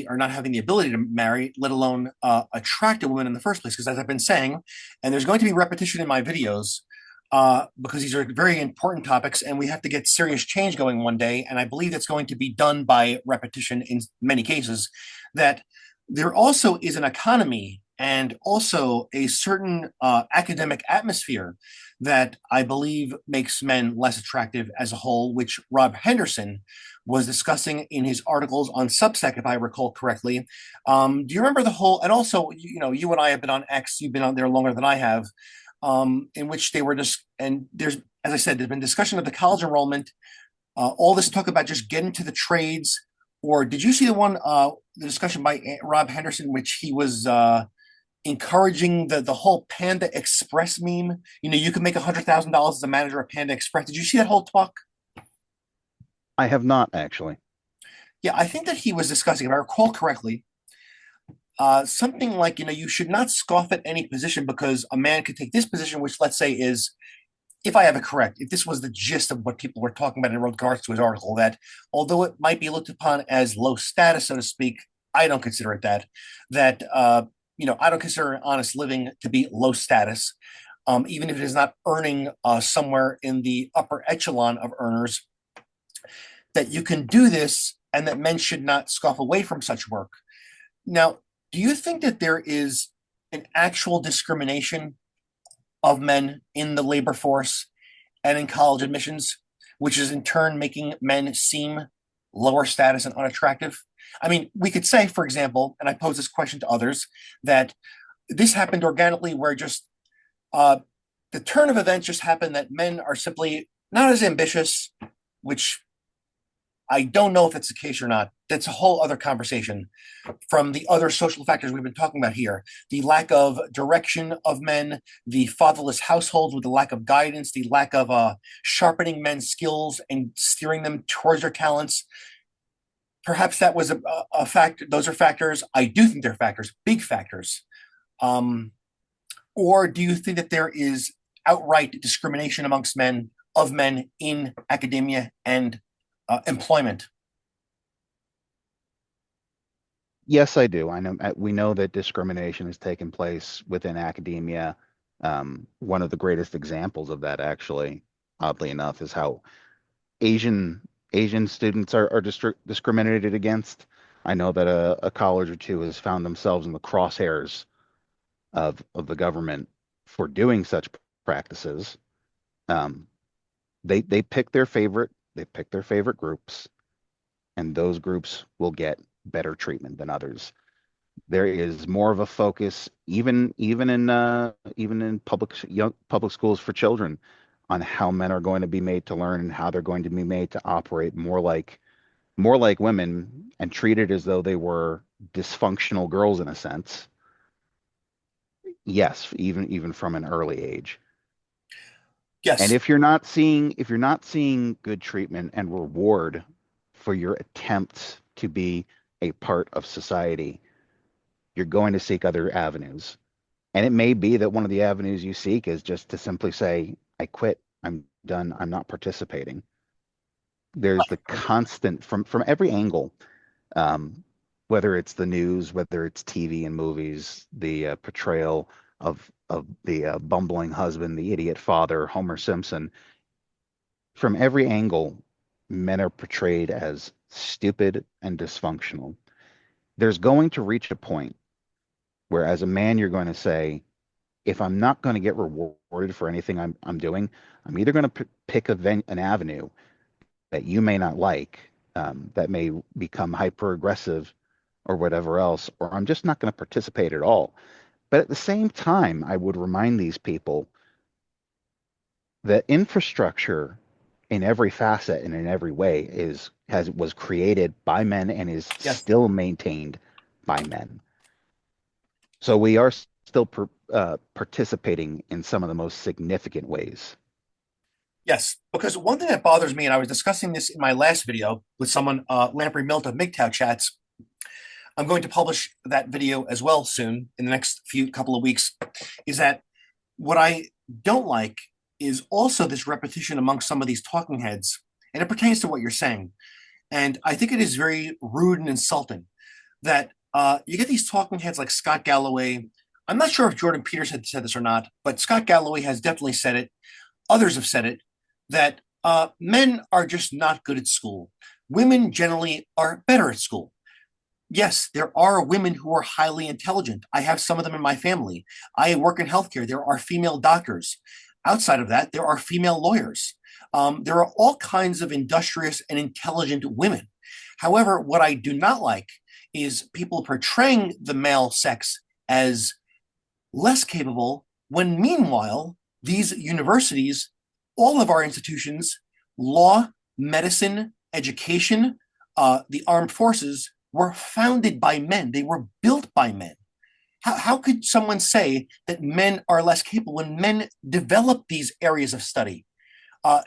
are not having the ability to marry, let alone attract a woman in the first place. Because as I've been saying, and there's going to be repetition in my videos, because these are very important topics, and we have to get serious change going one day. And I believe that's going to be done by repetition in many cases. That there also is an economy and also a certain academic atmosphere that I believe makes men less attractive as a whole, which Rob Henderson was discussing in his articles on Substack, if I recall correctly. Do you remember the whole? And also, you and I have been on X. You've been on there longer than I have. In which they were just, and there's, as I said, there's been discussion of the college enrollment. All this talk about just getting to the trades. Or did you see the discussion by Rob Henderson, which he was encouraging the whole Panda Express meme. You can make $100,000 as a manager of Panda Express. Did you see that whole talk?
I have not actually.
Yeah, I think that he was discussing, if I recall correctly, something like you should not scoff at any position because a man could take this position, which let's say is, if I have it correct, if this was the gist of what people were talking about in regards to his article, that although it might be looked upon as low status, so to speak, I don't consider it that. That I don't consider an honest living to be low status, even if it is not earning somewhere in the upper echelon of earners. That you can do this, and that men should not scoff away from such work. Now, do you think that there is an actual discrimination of men in the labor force and in college admissions, which is in turn making men seem lower status and unattractive? I mean, we could say, for example, and I pose this question to others, that this happened organically, where just uh, the turn of events just happened that men are simply not as ambitious, which I don't know if it's the case or not. That's a whole other conversation from the other social factors we've been talking about here. The lack of direction of men, the fatherless households with the lack of guidance, the lack of sharpening men's skills and steering them towards their talents. Perhaps that was a factor. Those are factors. I do think they're factors, big factors. Um, or do you think that there is outright discrimination amongst men of men in academia and employment?
Yes, I do. I know we know that discrimination has taken place within academia. One of the greatest examples of that, actually, oddly enough, is how Asian Asian students are discriminated against. I know that a college or two has found themselves in the crosshairs of the government for doing such practices. Um, they pick their favorite groups, and those groups will get better treatment than others. There is more of a focus, even in public schools for children, on how men are going to be made to learn and how they're going to be made to operate more like women and treated as though they were dysfunctional girls in a sense. Yes, even from an early age. And
Yes,
if you're not seeing good treatment and reward for your attempts to be a part of society, you're going to seek other avenues. And it may be that one of the avenues you seek is just to simply say, I quit, I'm done, I'm not participating. There's the constant from every angle, um, whether it's the news, whether it's TV and movies, the portrayal of the bumbling husband, the idiot father, Homer Simpson. From every angle, men are portrayed as stupid and dysfunctional. There's going to reach a point where, as a man, you're going to say, if I'm not going to get rewarded for anything I'm doing, I'm either going to pick an avenue that you may not like, that may become hyper aggressive or whatever else, or I'm just not going to participate at all. But at the same time, I would remind these people that infrastructure in every facet and in every way was created by men and is
yes,
still maintained by men. So we are still participating in some of the most significant ways.
yes. Because one thing that bothers me, and I was discussing this in my last video with someone, Lamprey Milt of MGTOW chats. I'm going to publish that video as well soon in the next few couple of weeks. Is that what I don't like is also this repetition among some of these talking heads, and it pertains to what you're saying. And I think it is very rude and insulting that you get these talking heads like Scott Galloway. I'm not sure if Jordan Peterson had said this or not, but Scott Galloway has definitely said it. Others have said it, that men are just not good at school. Women generally are better at school. Yes, there are women who are highly intelligent. I have some of them in my family. I work in healthcare. There are female doctors. Outside of that, there are female lawyers. There are all kinds of industrious and intelligent women. However, what I do not like is people portraying the male sex as less capable when meanwhile, these universities, all of our institutions, law, medicine, education, the armed forces, were founded by men. They were built by men. How could someone say that men are less capable when men develop these areas of study?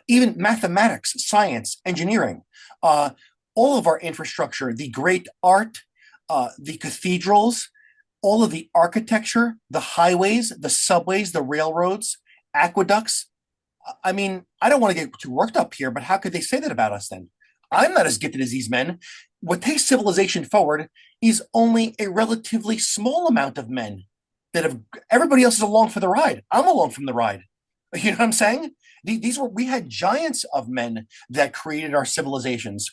Even mathematics, science, engineering, uh, all of our infrastructure, the great art, the cathedrals, all of the architecture, the highways, the subways, the railroads, aqueducts. I mean, I don't want to get too worked up here, but how could they say that about us then? I'm not as gifted as these men. What takes civilization forward is only a relatively small amount of men that have, everybody else is along for the ride. I'm along from the ride. You know what I'm saying? These were, we had giants of men that created our civilizations.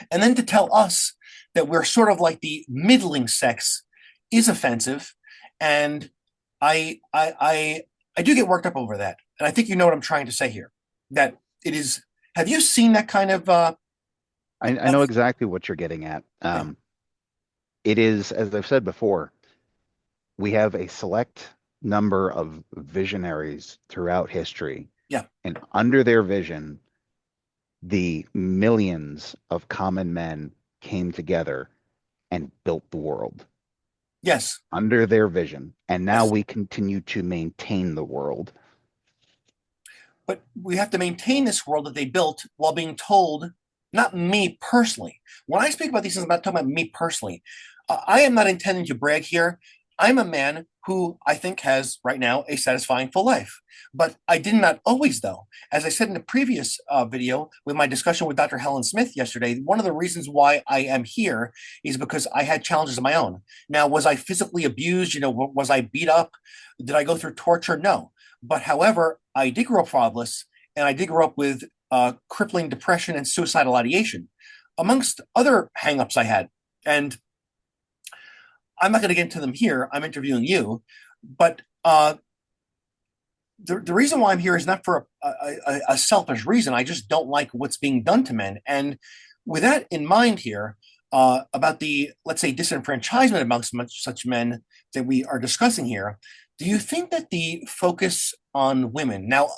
And then to tell us that we're sort of like the middling sex is offensive. And I do get worked up over that. And I think you know what I'm trying to say here. That it is, have you seen that kind of
I know exactly what you're getting at.
yeah,
It is, as I've said before, we have a select number of visionaries throughout history,
Yeah.
and under their vision, the millions of common men came together and built the world
Yes.
under their vision. And now
Yes.
we continue to maintain the world.
But we have to maintain this world that they built while being told, not me personally. When I speak about these things, I'm not talking about me personally. I am not intending to brag here. I'm a man who I think has right now a satisfying full life. But I did not always, though. As I said in the previous video with my discussion with Dr. Helen Smith yesterday, one of the reasons why I am here is because I had challenges of my own. Now, was I physically abused? Was I beat up? Did I go through torture? No. But however, I did grow up fatherless, and I did grow up with crippling depression and suicidal ideation, amongst other hangups I had. And I'm not going to get into them here. I'm interviewing you, but the reason why I'm here is not for a selfish reason. I just don't like what's being done to men. And with that in mind here, about the, let's say, disenfranchisement amongst such men that we are discussing here, do you think that the focus on women, now,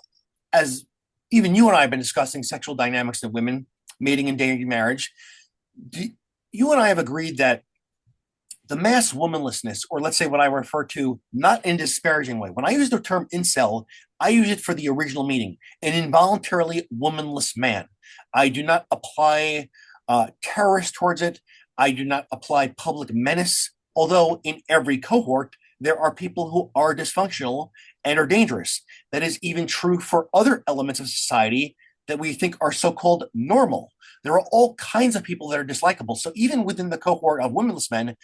as even you and I have been discussing sexual dynamics of women, mating and dating marriage, do, you and I have agreed that the mass womanlessness, or let's say what I refer to, not in a disparaging way. When I use the term incel, I use it for the original meaning, an involuntarily womanless man. I do not apply terrorist towards it. I do not apply public menace, although in every cohort, there are people who are dysfunctional and are dangerous. That is even true for other elements of society that we think are so called normal. There are all kinds of people that are dislikable. So even within the cohort of womanless men,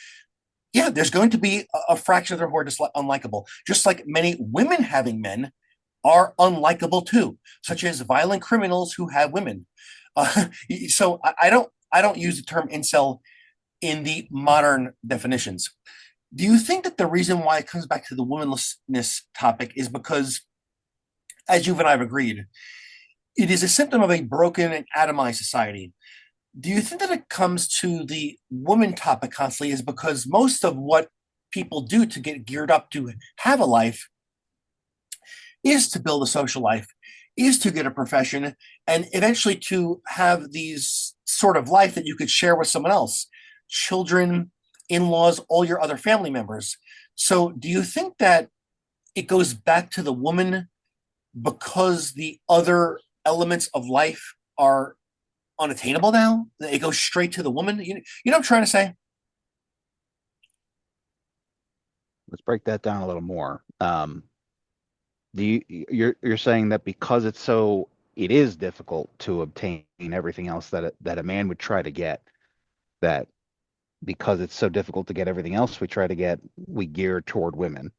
yeah, there's going to be a fraction of their horde is unlikable, just like many women having men are unlikable too, such as violent criminals who have women. Uh, so I don't use the term incel in the modern definitions. Do you think that the reason why it comes back to the womanlessness topic is because, as you and I have agreed, it is a symptom of a broken and atomized society? Do you think that it comes to the woman topic constantly is because most of what people do to get geared up to have a life is to build a social life, is to get a profession, and eventually to have these sort of life that you could share with someone else, children, in-laws, all your other family members. So do you think that it goes back to the woman because the other elements of life are unattainable now? It goes straight to the woman. You know what I'm trying to say?
Let's break that down a little more. You're saying that because it is difficult to obtain everything else that a man would try to get, that because it's so difficult to get everything else we try to get, we gear toward women.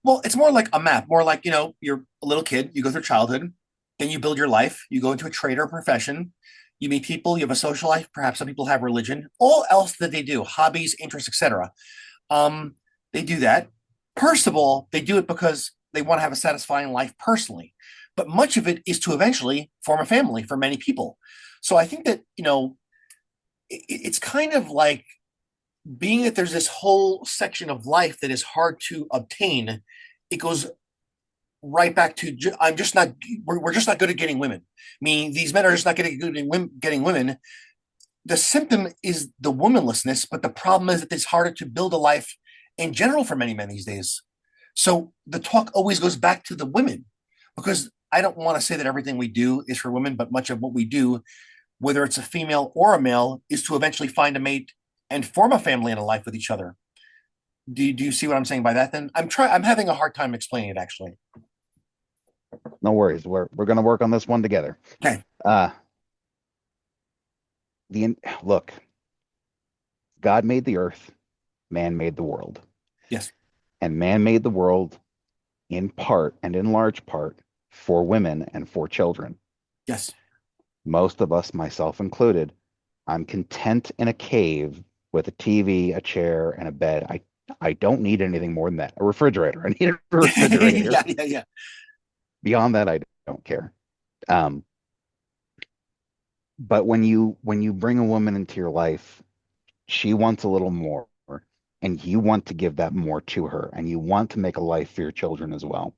Well, it's more like a map, more like, you're a little kid, you go through childhood, then you build your life, you go into a trade or profession, you meet people, you have a social life, perhaps some people have religion, all else that they do, hobbies, interests, etc. Um, they do that. First of all, they do it because they want to have a satisfying life personally. But much of it is to eventually form a family for many people. So I think that, it's kind of like being that there's this whole section of life that is hard to obtain, it goes right back to I'm just not we're just not good at getting women. Meaning these men are just not getting good at getting women. The symptom is the womanlessness, but the problem is that it's harder to build a life in general for many men these days. So the talk always goes back to the women because I don't want to say that everything we do is for women, but much of what we do, whether it's a female or a male, is to eventually find a mate and form a family and a life with each other. Do you see what I'm saying by that? Then I'm having a hard time explaining it actually.
No worries. We're going to work on this one together.
Okay.
Uh, Look, God made the earth, man made the world,
Yes.
and man made the world in part and in large part for women and for children.
Yes.
Most of us, myself included, I'm content in a cave with a TV, a chair, and a bed. I don't need anything more than that. A refrigerator. I need a refrigerator.
Yeah. Yeah. Yeah.
Beyond that, I don't care. Um, but when you bring a woman into your life, she wants a little more. and you want to give that more to her, and you want to make a life for your children as well.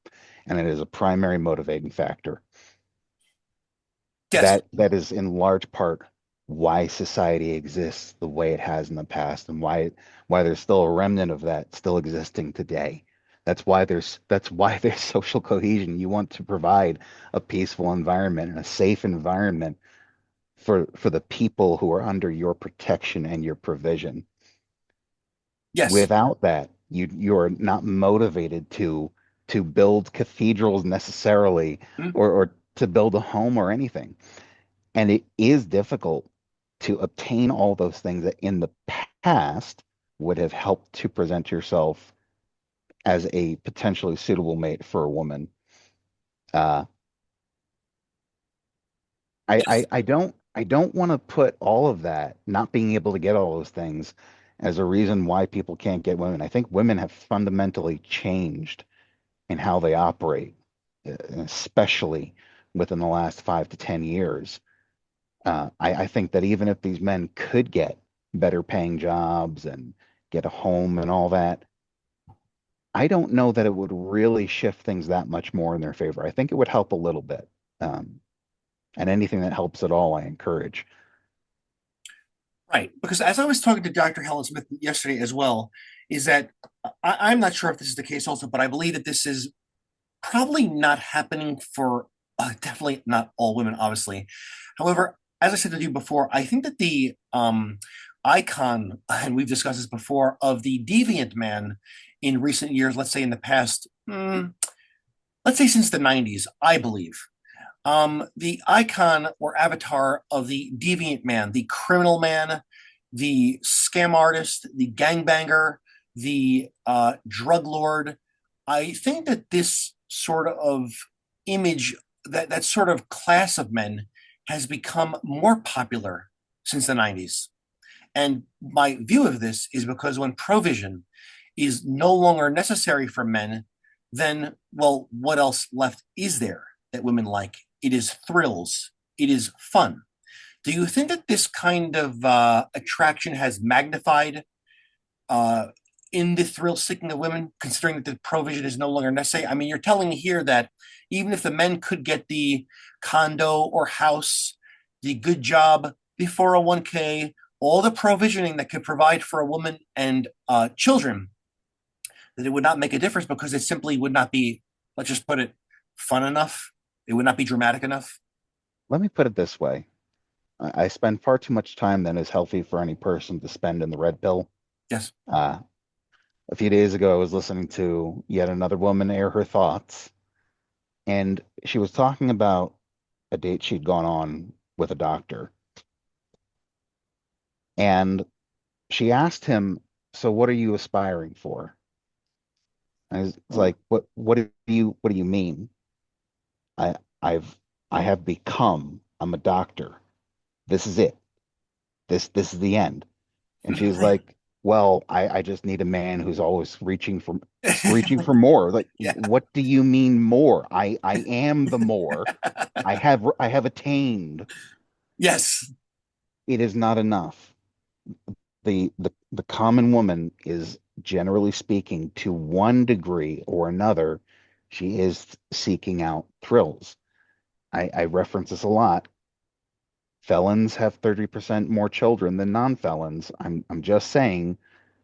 And it is a primary motivating factor.
Yes.
That is in large part why society exists the way it has in the past, and why there's still a remnant of that still existing today. That's why there's social cohesion. You want to provide a peaceful environment and a safe environment for the people who are under your protection and your provision.
Yes.
Without that, you're not motivated to build cathedrals necessarily,
Mm.
or to build a home or anything. And it is difficult to obtain all those things that in the past would have helped to present yourself as a potentially suitable mate for a woman. Uh,
Yes.
I don't want to put all of that, not being able to get all those things, as a reason why people can't get women. I think women have fundamentally changed in how they operate, especially within the last 5 to 10 years. I think that even if these men could get better paying jobs and get a home and all that, I don't know that it would really shift things that much more in their favor. I think it would help a little bit. Um, and anything that helps at all, I encourage.
Right. Because as I was talking to Dr. Helen Smith yesterday as well, is that I'm not sure if this is the case also, but I believe that this is probably not happening for definitely not all women, obviously. However, as I said to you before, I think that the icon, and we've discussed this before, of the deviant man in recent years, let's say in the past, let's say since the 90s, I believe. The icon or avatar of the deviant man, the criminal man, the scam artist, the gangbanger, the drug lord. I think that this sort of image, that sort of class of men, has become more popular since the 90s. And my view of this is because when provision is no longer necessary for men, then, well, what else left is there that women like? It is thrills, it is fun. Do you think that this kind of attraction has magnified uh, in the thrill seeking of women, considering that the provision is no longer necessary? I mean, you're telling me here that even if the men could get the condo or house, the good job, the 401k, all the provisioning that could provide for a woman and children, that it would not make a difference because it simply would not be, let's just put it, fun enough. It would not be dramatic enough.
Let me put it this way. I spend far too much time than is healthy for any person to spend in the red pill.
Yes.
Uh, a few days ago, I was listening to yet another woman air her thoughts, and she was talking about a date she'd gone on with a doctor. And she asked him, "So what are you aspiring for?" And it's like, what do you mean? I I've I have become, I'm a doctor. This is it. This is the end. And she's like, "Well, I just need a man who's always reaching for more." Like,
Yeah.
what do you mean more? I am the more. I have attained.
Yes.
It is not enough. The common woman is, generally speaking, to one degree or another, she is seeking out thrills. I reference this a lot. Felons have 30% more children than non-felons. I'm just saying,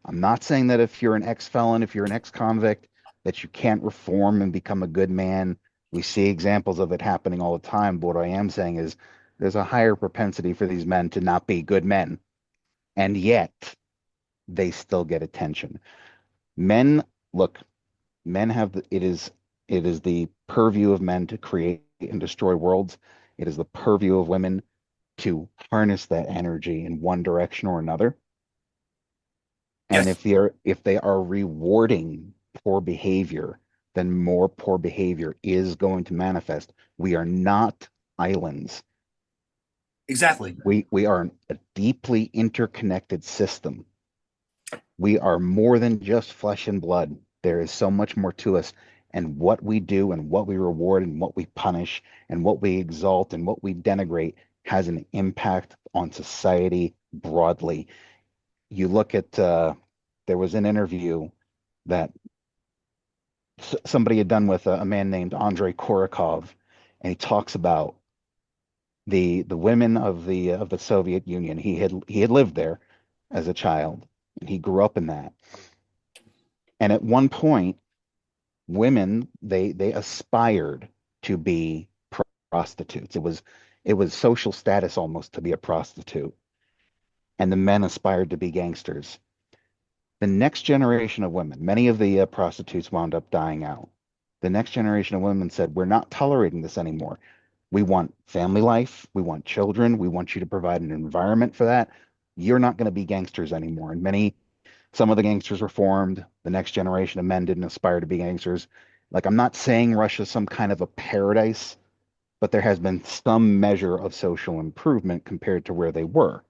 I'm not saying that if you're an ex-felon, if you're an ex-convict, that you can't reform and become a good man. We see examples of it happening all the time. But what I am saying is there's a higher propensity for these men to not be good men. And yet they still get attention. Men, look, men have it is the purview of men to create and destroy worlds. It is the purview of women to harness that energy in one direction or another. And
Yes.
if they are rewarding poor behavior, then more poor behavior is going to manifest. We are not islands.
Exactly.
We are a deeply interconnected system. We are more than just flesh and blood. There is so much more to us. And what we do and what we reward and what we punish and what we exalt and what we denigrate has an impact on society broadly. You look at there was an interview that somebody had done with a man named Andrei Korokov, and he talks about the women of the Soviet Union. He had lived there as a child, and he grew up in that. And at one point, women they aspired to be prostitutes. It was social status almost to be a prostitute, and the men aspired to be gangsters. The next generation of women, many of the prostitutes wound up dying out. The next generation of women said, "We're not tolerating this anymore. We want family life. We want children. We want you to provide an environment for that. You're not going to be gangsters anymore." And some of the gangsters were formed. The next generation of men didn't aspire to be gangsters. Like, I'm not saying Russia's some kind of a paradise, but there has been some measure of social improvement compared to where they were.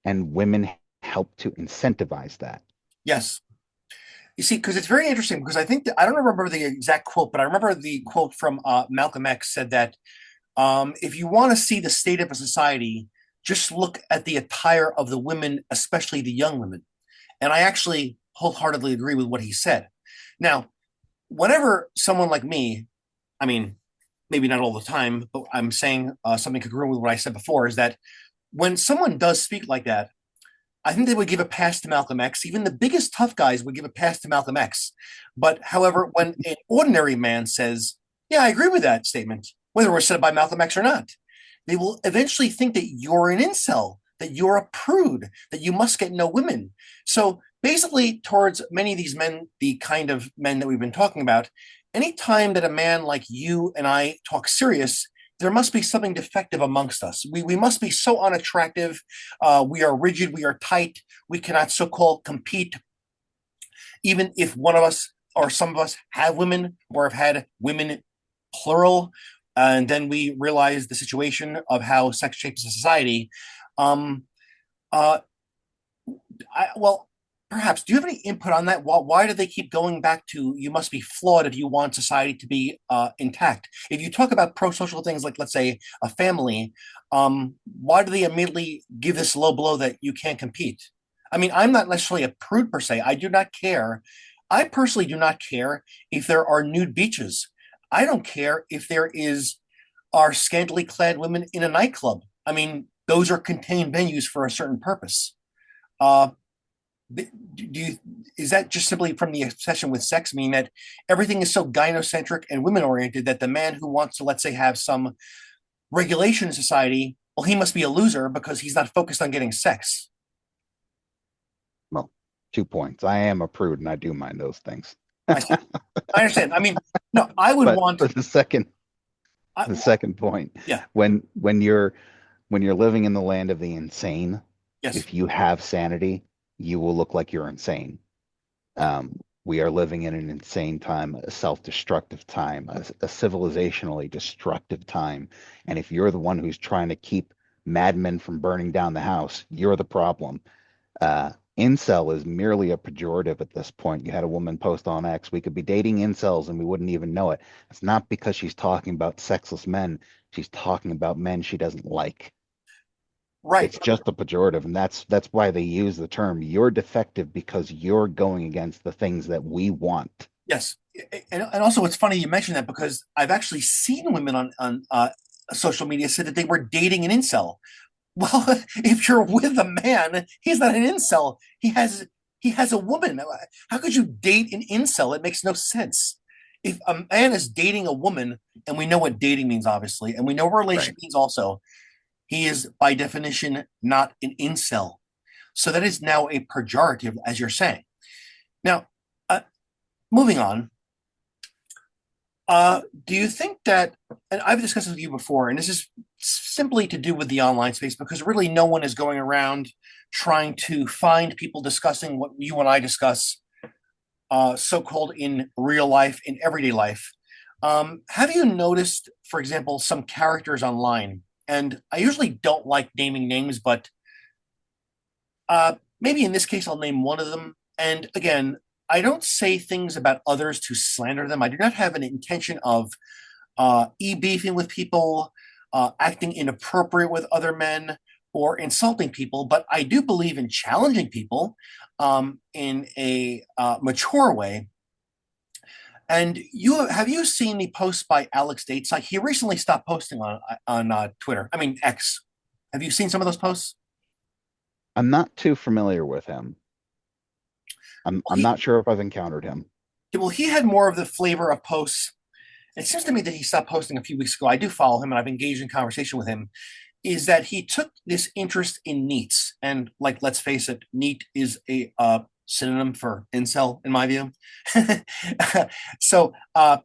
And women help to incentivize that.
Yes. You see, because it's very interesting, because I think that, I don't remember the exact quote, but I remember the quote from Malcolm X said that if you want to see the state of a society, just look at the attire of the women, especially the young women. And I actually wholeheartedly agree with what he said. Now, whenever someone like me, I mean, maybe not all the time, but I'm saying something congruent with what I said before, is that when someone does speak like that, I think they would give a pass to Malcolm X. Even the biggest tough guys would give a pass to Malcolm X. But however, when an ordinary man says, "Yeah, I agree with that statement," whether it was said by Malcolm X or not, they will eventually think that you're an incel, that you're a prude, that you must get no women. So basically, towards many of these men, the kind of men that we've been talking about, anytime that a man like you and I talk serious, there must be something defective amongst us. We must be so unattractive. We are rigid. We are tight. We cannot so called compete, even if one of us or some of us have women or have had women plural. And then we realize the situation of how sex shapes a society. Um, uh, well, perhaps, do you have any input on that? Why do they keep going back to you must be flawed if you want society to be intact? If you talk about pro-social things like, let's say, a family, why do they immediately give this low blow that you can't compete? I mean, I'm not necessarily a prude per se. I do not care. I personally do not care if there are nude beaches. I don't care if there are scantily clad women in a nightclub. I mean, those are contained venues for a certain purpose. Uh, do you is that just simply from the obsession with sex, meaning that everything is so gynocentric and women oriented that the man who wants to, let's say, have some regulation in society, well, he must be a loser because he's not focused on getting sex?
Well, 2 points. I am a prude and I do mind those things.
I see. I understand. I mean, no, I would
But
want.
for
I,
the second point,
yeah.
when you're living in the land of the insane,
Yes.
if you have sanity, you will look like you're insane. We are living in an insane time, a self-destructive time, a civilizationally destructive time. And if you're the one who's trying to keep madmen from burning down the house, you're the problem. Incel is merely a pejorative at this point. You had a woman post on X, "We could be dating incels and we wouldn't even know it." It's not because she's talking about sexless men. She's talking about men she doesn't like.
Right.
It's just a pejorative, and that's why they use the term. You're defective because you're going against the things that we want.
Yes. And also, it's funny you mentioned that because I've actually seen women on social media say that they were dating an incel. Well, if you're with a man, he's not an incel. He has a woman. How could you date an incel? It makes no sense. If a man is dating a woman, and we know what dating means, obviously, and we know what
Right.
relationship means also, he is by definition not an incel. So that is now a pejorative, as you're saying. Now, uh, moving on. Do you think that, and I've discussed this with you before, and this is simply to do with the online space because really no one is going around trying to find people discussing what you and I discuss, so called in real life, in everyday life. Have you noticed, for example, some characters online? And I usually don't like naming names, but maybe in this case, I'll name one of them. And again, I don't say things about others to slander them. I do not have an intention of e beefing with people, acting inappropriate with other men, or insulting people, but I do believe in challenging people in a mature way. And you seen the post by Alex Dates? Like he recently stopped posting on Twitter. I mean X. Have you seen some of those posts?
I'm not too familiar with him. I'm
He
not sure if I've encountered him.
well, he had more of the flavor of posts. It seems to me that he stopped posting a few weeks ago. I do follow him and I've engaged in conversation with him. Is that he took this interest in neats, and like let's face it, neat is a synonym for incel in my view. so I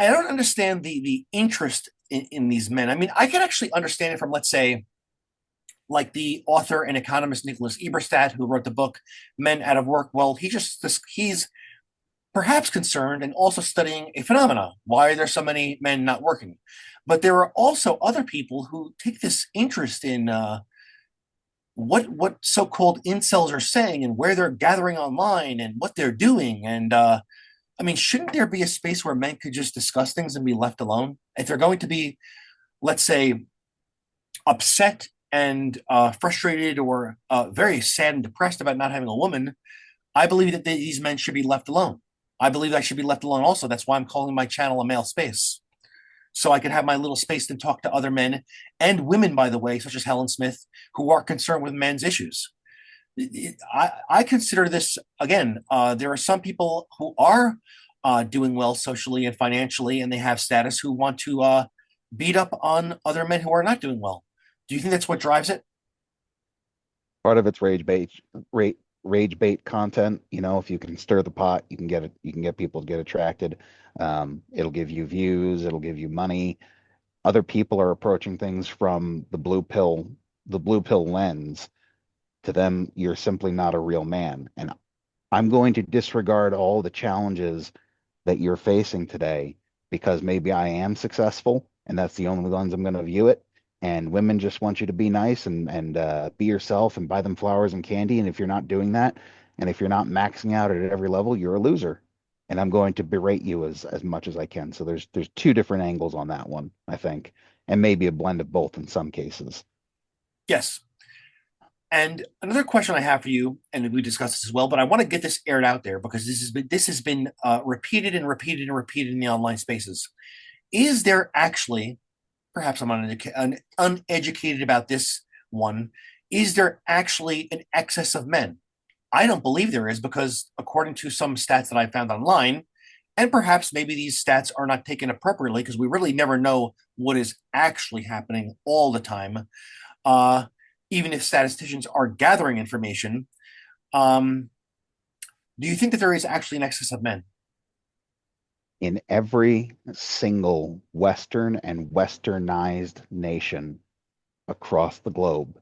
don't understand the interest in these men. I mean, I can actually understand it from, let's say, like the author and economist Nicholas Eberstadt, who wrote the book Men Out of Work. Well, he's perhaps concerned and also studying a phenomena. Why are there so many men not working? But there are also other people who take this interest in what so-called incels are saying and where they're gathering online and what they're doing. And I mean, shouldn't there be a space where men could just discuss things and be left alone? If they're going to be, let's say, upset and frustrated or very sad and depressed about not having a woman, I believe that these men should be left alone. I believe I should be left alone also. That's why I'm calling my channel a male space. So I can have my little space and talk to other men and women, by the way, such as Helen Smith, who are concerned with men's issues. I consider this, again, there are some people who are doing well socially and financially, and they have status who want to beat up on other men who are not doing well. Do you think that's what drives it?
Part of it's rage bait content. You know, if you can stir the pot, you can get it. You can get people to get attracted. It'll give you views. It'll give you money. Other people are approaching things from the blue pill lens. To them, you're simply not a real man. And I'm going to disregard all the challenges that you're facing today because maybe I am successful and that's the only lens I'm going to view it. And women just want you to be nice and be yourself and buy them flowers and candy. And if you're not doing that, and if you're not maxing out at every level, you're a loser. And I'm going to berate you as much as I can. So there's two different angles on that one, I think, and maybe a blend of both in some cases.
Yes. And another question I have for you, and we discussed this as well, but I want to get this aired out there because this has been repeated and repeated and repeated in the online spaces. Is there actually, perhaps I'm uneducated about this one, is there actually an excess of men? I don't believe there is because according to some stats that I found online, and perhaps maybe these stats are not taken appropriately because we really never know what is actually happening all the time. Uh, Even if statisticians are gathering information, um, do you think that there is actually an excess of men?
In every single Western and Westernized nation across the globe,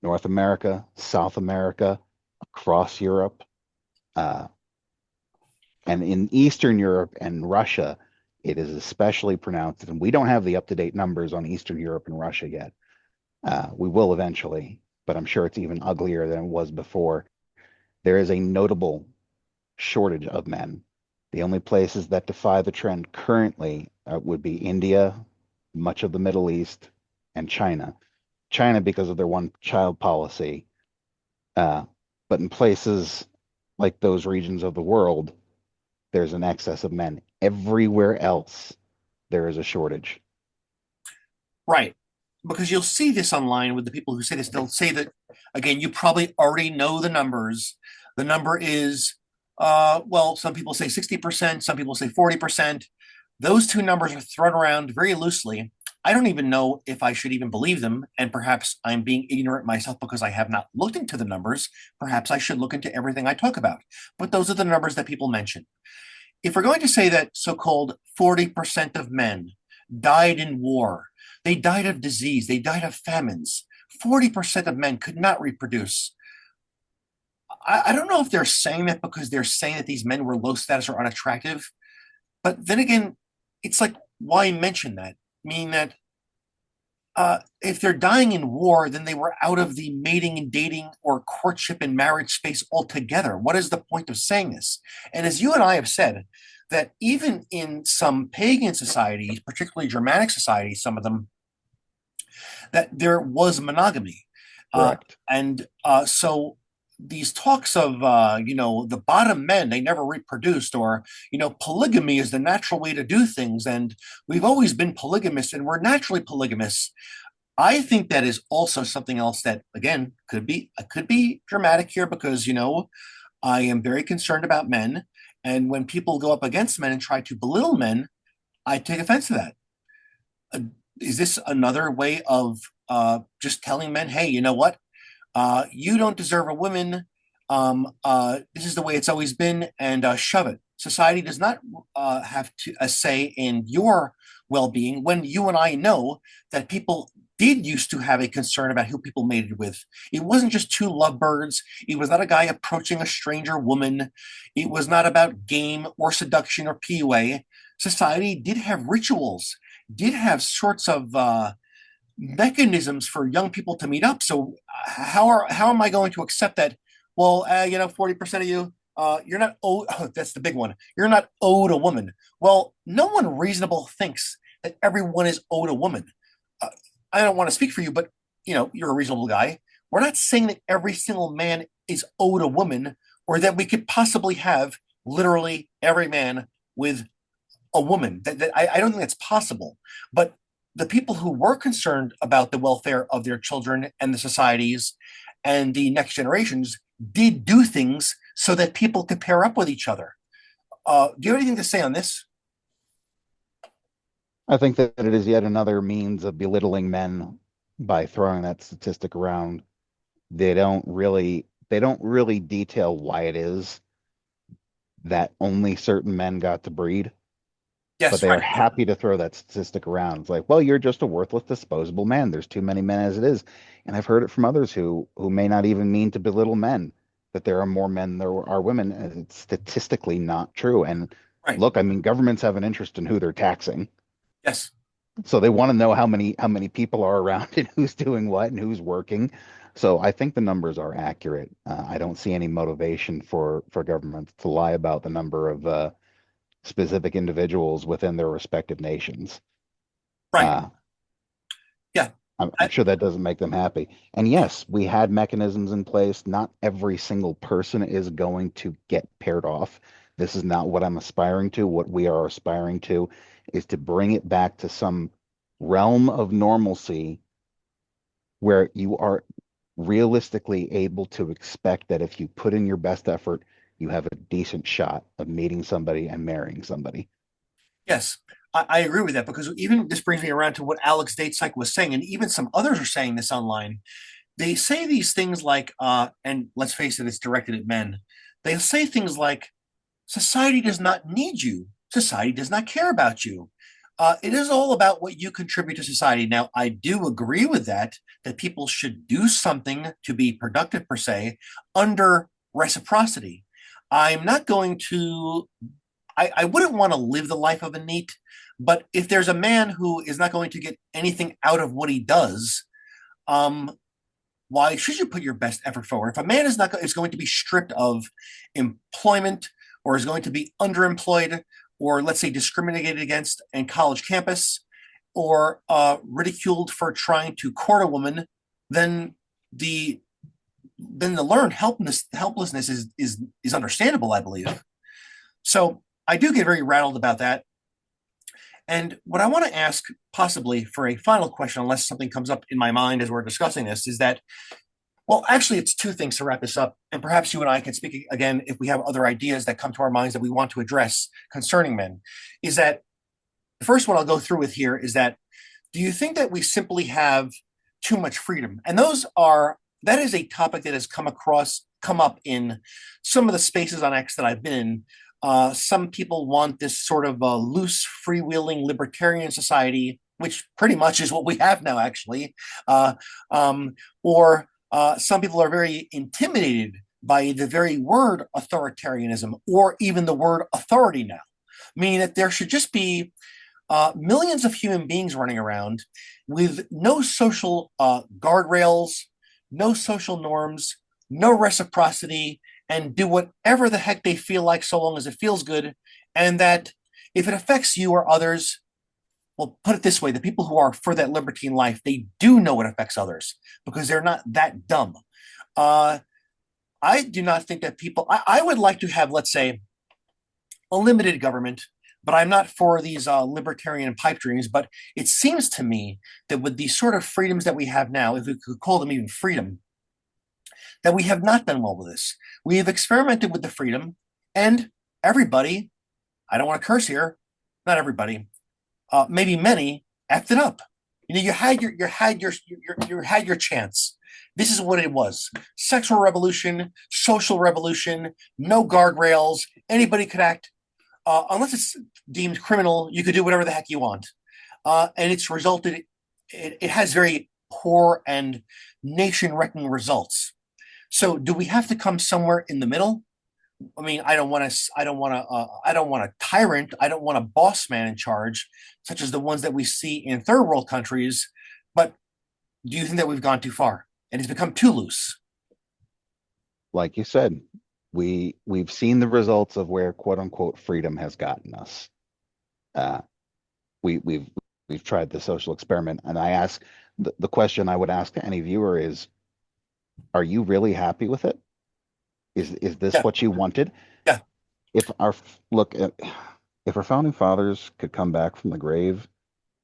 North America, South America, across Europe, uh, and in Eastern Europe and Russia, it is especially pronounced. And we don't have the up-to-date numbers on Eastern Europe and Russia yet. We will eventually, but I'm sure it's even uglier than it was before. There is a notable shortage of men. The only places that defy the trend currently would be India, much of the Middle East, and China. China because of their one-child policy. Uh, but in places like those regions of the world, there's an excess of men. Everywhere else, there is a shortage.
Right. Because you'll see this online with the people who say this. They'll say that, again, you probably already know the numbers. The number is, well, some people say 60%, some people say 40%. Those two numbers are thrown around very loosely. I don't even know if I should even believe them. And perhaps I'm being ignorant myself because I have not looked into the numbers. Perhaps I should look into everything I talk about. But those are the numbers that people mention. If we're going to say that so called 40% of men died in war, they died of disease, they died of famines, 40% of men could not reproduce. I don't know if they're saying that because they're saying that these men were low status or unattractive. But then again, it's like, why mention that? Meaning that if they're dying in war, then they were out of the mating and dating or courtship and marriage space altogether. What is the point of saying this? And as you and I have said, that even in some pagan societies, particularly Germanic societies, some of them, that there was monogamy.
Correct.
And so these talks of, the bottom men, they never reproduced, or, polygamy is the natural way to do things. And we've always been polygamous and we're naturally polygamous. I think that is also something else that, again, could be dramatic here because, I am very concerned about men. And when people go up against men and try to belittle men, I take offense to that. Uh, is this another way of just telling men, hey, you know what? You don't deserve a woman. This is the way it's always been, and shove it. Society does not have a say in your well being when you and I know that people did used to have a concern about who people mated with. It wasn't just two lovebirds. It was not a guy approaching a stranger woman. It was not about game or seduction or PUA. Society did have rituals, did have sorts of mechanisms for young people to meet up. So how am I going to accept that? Well, 40% of you, you're not owed. Oh, that's the big one. You're not owed a woman. Well, no one reasonable thinks that everyone is owed a woman. Uh, I don't want to speak for you, but you're a reasonable guy. We're not saying that every single man is owed a woman, or that we could possibly have literally every man with a woman. I don't think that's possible. But the people who were concerned about the welfare of their children and the societies and the next generations did do things so that people could pair up with each other. Do you have anything to say on this?
I think that it is yet another means of belittling men by throwing that statistic around. They don't really detail why it is that only certain men got to breed, but
Yes,
they are
right.
happy to throw that statistic around. It's like, well, you're just a worthless, disposable man. There's too many men as it is. And I've heard it from others who may not even mean to belittle men, that there are more men than there are women. And it's statistically not true. And
Right.
look, I mean, governments have an interest in who they're taxing.
Yes.
So they want to know how many people are around and who's doing what and who's working. So I think the numbers are accurate. I don't see any motivation for governments to lie about the number of specific individuals within their respective nations.
Right.
Uh,
Yeah.
I'm
I,
sure that doesn't make them happy. And yes, we had mechanisms in place. Not every single person is going to get paired off. This is not what I'm aspiring to. What we are aspiring to is to bring it back to some realm of normalcy where you are realistically able to expect that if you put in your best effort, you have a decent shot of meeting somebody and marrying somebody.
yes. I agree with that because even this brings me around to what Alex Datesike was saying, and even some others are saying this online. They say these things like, and let's face it, it's directed at men. They say things like, society does not need you. Society does not care about you. It is all about what you contribute to society. Now, I do agree with that, that people should do something to be productive, per se, under reciprocity. I'm not going to, I wouldn't want to live the life of a NEET, but if there's a man who is not going to get anything out of what he does, um, why should you put your best effort forward? If a man is going to be stripped of employment, or is going to be underemployed, or let's say discriminated against in college campus, or ridiculed for trying to court a woman, then the then the learned helplessness is understandable, I believe. So I do get very rattled about that. And what I want to ask, possibly for a final question, unless something comes up in my mind as we're discussing this, is that, well, actually, it's two things to wrap this up. And perhaps you and I can speak again if we have other ideas that come to our minds that we want to address concerning men. Is that the first one I'll go through with here is that, do you think that we simply have too much freedom? And that is a topic that has come up in some of the spaces on X that I've been in. Some people want this sort of loose, freewheeling libertarian society, which pretty much is what we have now, actually. Uh, or some people are very intimidated by the very word authoritarianism, or even the word authority now, meaning that there should just be millions of human beings running around with no social guardrails, no social norms, no reciprocity, and do whatever the heck they feel like so long as it feels good. And that if it affects you or others, well, put it this way: the people who are for that libertine life, they do know it affects others because they're not that dumb. Uh, I do not think that people. I would like to have, let's say, a limited government, but I'm not for these libertarian pipe dreams. But it seems to me that with these sort of freedoms that we have now, if we could call them even freedom, that we have not done well with this. We have experimented with the freedom, and everybody, I don't want to curse here, not everybody, maybe many, effed it up. You know, you had your chance. This is what it was: sexual revolution, social revolution, no guardrails. Anybody could act, unless it's deemed criminal. You could do whatever the heck you want, and it's resulted. It has very poor and nation-wrecking results. So, do we have to come somewhere in the middle? I mean, I don't want a tyrant. I don't want a boss man in charge, such as the ones that we see in third world countries. But do you think that we've gone too far and it's become too loose?
Like you said, we've seen the results of where quote unquote freedom has gotten us. Uh, we've we've tried the social experiment, and I ask the question I would ask to any viewer is, are you really happy with it? Is this
Yeah,
what you wanted?
yeah.
If our look at if our founding fathers could come back from the grave,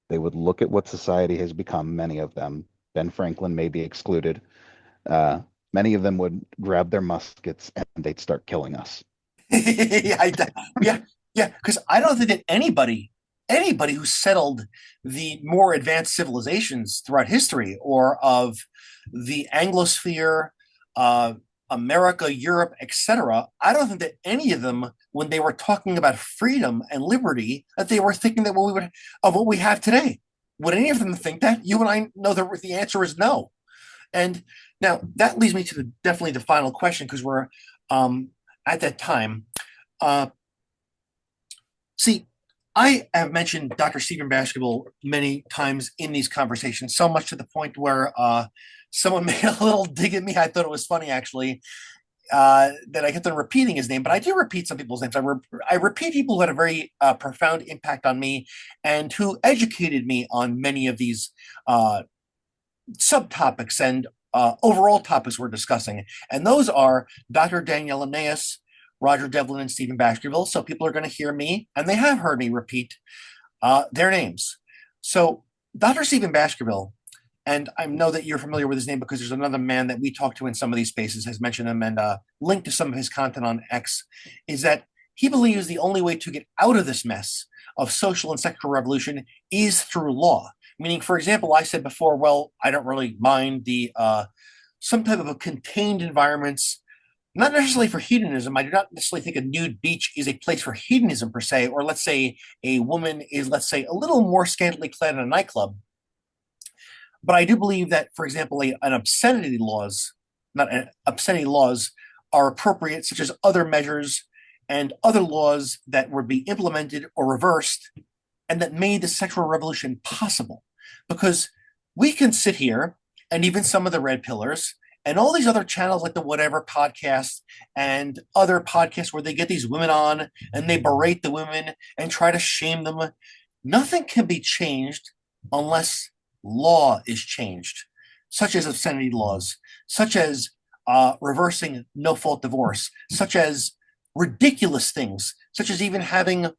they would look at what society has become, many of them, Ben Franklin may be excluded. Uh, Many of them would grab their muskets and they'd start killing us.
yeah, yeah, yeah. Because I don't think that anybody who settled the more advanced civilizations throughout history, or of the Anglosphere, uh, America, Europe, etc., I don't think that any of them, when they were talking about freedom and liberty, that they were thinking that what we would of what we have today. Would any of them think that? You and I know that the answer is no. And now that leads me to definitely the final question, because we're um, at that time. Uh, See, I have mentioned Dr. Stephen Basketball many times in these conversations, so much to the point where someone made a little dig at me. I thought it was funny, actually, that I kept on repeating his name, but I do repeat some people's names. I repeat people who had a very profound impact on me and who educated me on many of these uh, subtopics and overall topics we're discussing. And those are Dr. Danielle Linnaeus, Roger Devlin, and Stephen Baskerville. So people are going to hear me, and they have heard me repeat their names. So Dr. Stephen Baskerville, and I know that you're familiar with his name because there's another man that we talk to in some of these spaces has mentioned him and linked to some of his content on X, is that he believes the only way to get out of this mess of social and sexual revolution is through law. Meaning, for example, I said before, well, I don't really mind the some type of a contained environments, not necessarily for hedonism. I do not necessarily think a nude beach is a place for hedonism per se, or let's say a woman is, let's say, a little more scantily clad in a nightclub. But I do believe that, for example, an obscenity laws, not obscenity laws, are appropriate, such as other measures and other laws that would be implemented or reversed and that made the sexual revolution possible. Because we can sit here, and even some of the red pillars and all these other channels like the whatever podcast and other podcasts where they get these women on and they berate the women and try to shame them. Nothing can be changed unless law is changed, such as obscenity laws, such as reversing no fault divorce, such as ridiculous things, such as even having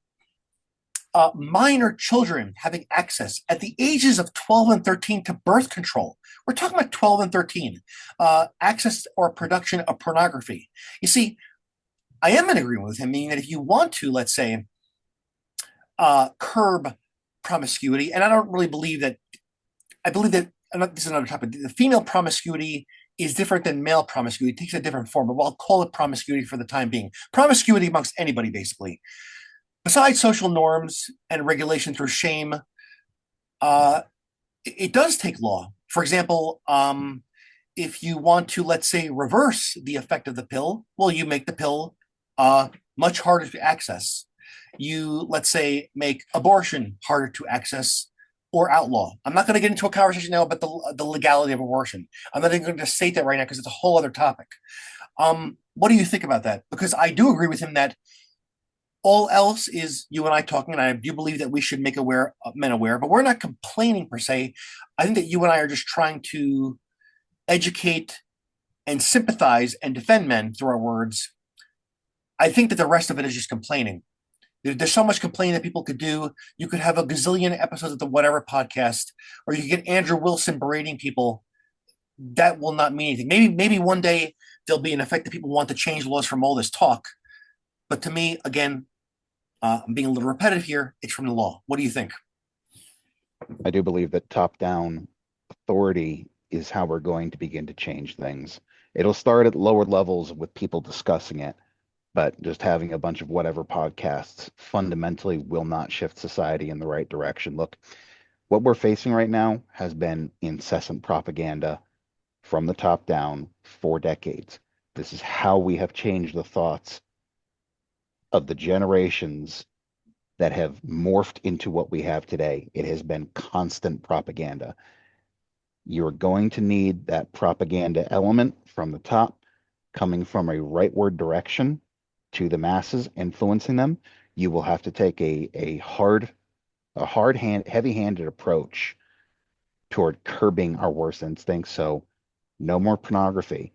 minor children having access at the ages of 12 and 13 to birth control. We're talking about 12 and 13, access or production of pornography. You see, I am in agreement with him, meaning that if you want to, let's say, curb promiscuity, and I don't really believe that, I believe that, this is another topic, the female promiscuity is different than male promiscuity. It takes a different form, but I'll call it promiscuity for the time being. Promiscuity amongst anybody, basically. Besides social norms and regulation through shame, uh, it does take law. For example, if you want to, let's say, reverse the effect of the pill, well, you make the pill much harder to access. You, let's say, make abortion harder to access or outlaw. I'm not going to get into a conversation now about the legality of abortion. I'm not even going to state that right now because it's a whole other topic. What do you think about that? Because I do agree with him that All else is you and I talking, and I do believe that we should make aware men aware, but we're not complaining per se. I think that you and I are just trying to educate and sympathize and defend men through our words. I think that the rest of it is just complaining. There's so much complaining that people could do. You could have a gazillion episodes of the whatever podcast, or you could get Andrew Wilson berating people. That will not mean anything. Maybe one day there'll be an effect that people want to change laws from all this talk. But to me, again, I'm being a little repetitive here. It's from the law. What do you think?
I do believe that top-down authority is how we're going to begin to change things. It'll start at lower levels with people discussing it, but just having a bunch of whatever podcasts fundamentally will not shift society in the right direction. Look, what we're facing right now has been incessant propaganda from the top down for decades. This is how we have changed the thoughts of the generations that have morphed into what we have today. It has been constant propaganda. You're going to need that propaganda element from the top coming from a rightward direction to the masses, influencing them. You will have to take heavy-handed approach toward curbing our worst instincts. So no more pornography.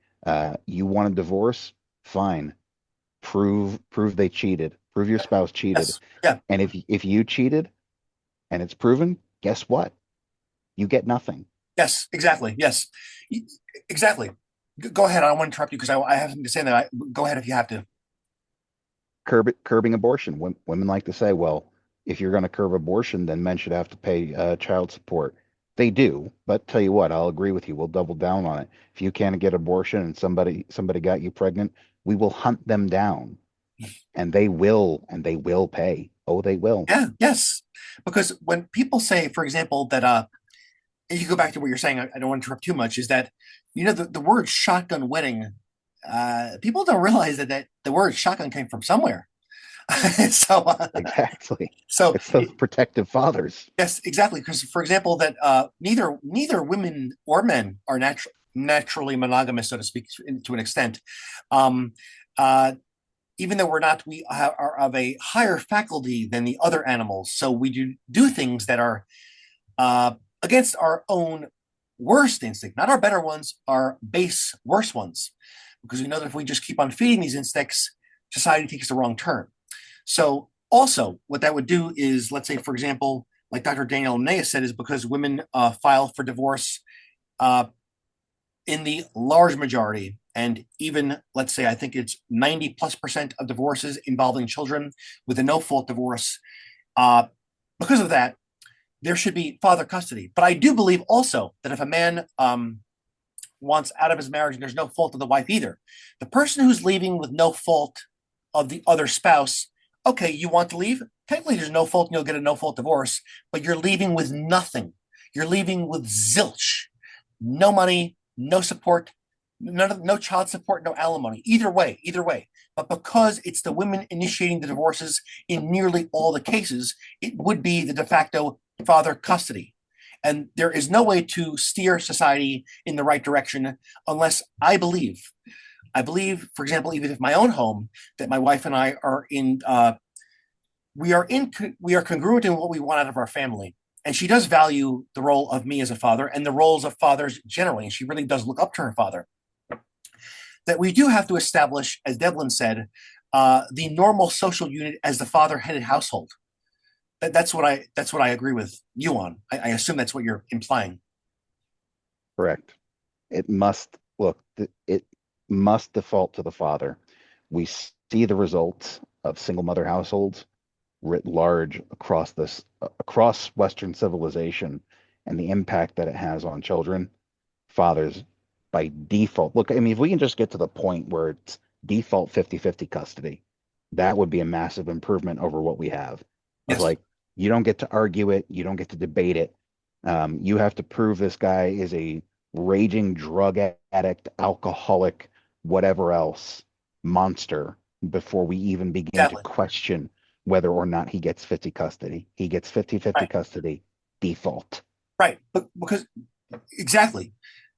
You want a divorce? Fine. Prove they cheated. Prove your spouse cheated.
Yes. Yeah.
And if you cheated and it's proven, guess what? You get nothing.
Yes. Exactly. Yes. Exactly. Go ahead. I don't want to interrupt you because I have something to say. Go ahead if you have to.
Curbing abortion. Women like to say, well, if you're going to curb abortion, then men should have to pay child support. They do, but tell you what, I'll agree with you. We'll double down on it. If you can't get abortion and somebody got you pregnant, we will hunt them down, and they will pay. Oh, they will.
Yeah. Yes. Because when people say, for example, that and you go back to what you're saying, I don't want to interrupt too much, is that the word shotgun wedding, people don't realize that the word shotgun came from somewhere. so
Exactly.
so
It's those protective fathers.
yes, exactly. Because for example, that neither women or men are naturally monogamous, so to speak, to an extent. Um, uh, Even though are of a higher faculty than the other animals, so we do things that are uh, against our own worst instinct, not our better ones, our base worst ones, because we know that if we just keep on feeding these instincts, society takes the wrong turn. So also, what that would do is, let's say, for example, like Dr. Daniel Omnea said, is because women file for divorce uh, in the large majority, and even let's say I think it's 90+% of divorces involving children with a no fault divorce. Uh, because of that, there should be father custody. But I do believe also that if a man wants out of his marriage and there's no fault of the wife either, the person who's leaving with no fault of the other spouse, okay, you want to leave? Technically, there's no fault and you'll get a no fault divorce, but you're leaving with nothing. You're leaving with zilch. No money, no support, no child support, no alimony. Either way, either way. But because it's the women initiating the divorces in nearly all the cases, it would be the de facto father custody. And there is no way to steer society in the right direction unless I believe, for example, even if my own home, that my wife and I are in, we are congruent in what we want out of our family. And she does value the role of me as a father and the roles of fathers generally. And she really does look up to her father. That we do have to establish, as Devlin said, the normal social unit as the father-headed household. That's what I agree with you on. I assume that's what you're implying.
Correct. It must look, it must default to the father. We see the results of single mother households writ large across Western civilization and the impact that it has on children. Fathers by default. Look, I mean, if we can just get to the point where it's default 50-50 custody, that would be a massive improvement over what we have. Of
Yes.
like, you don't get to argue it, you don't get to debate it. You have to prove this guy is a raging drug addict, alcoholic, whatever else monster before we even begin to
Exactly.
question whether or not he gets 50 custody. He gets 50-50
Right.
custody default.
Right. But because exactly.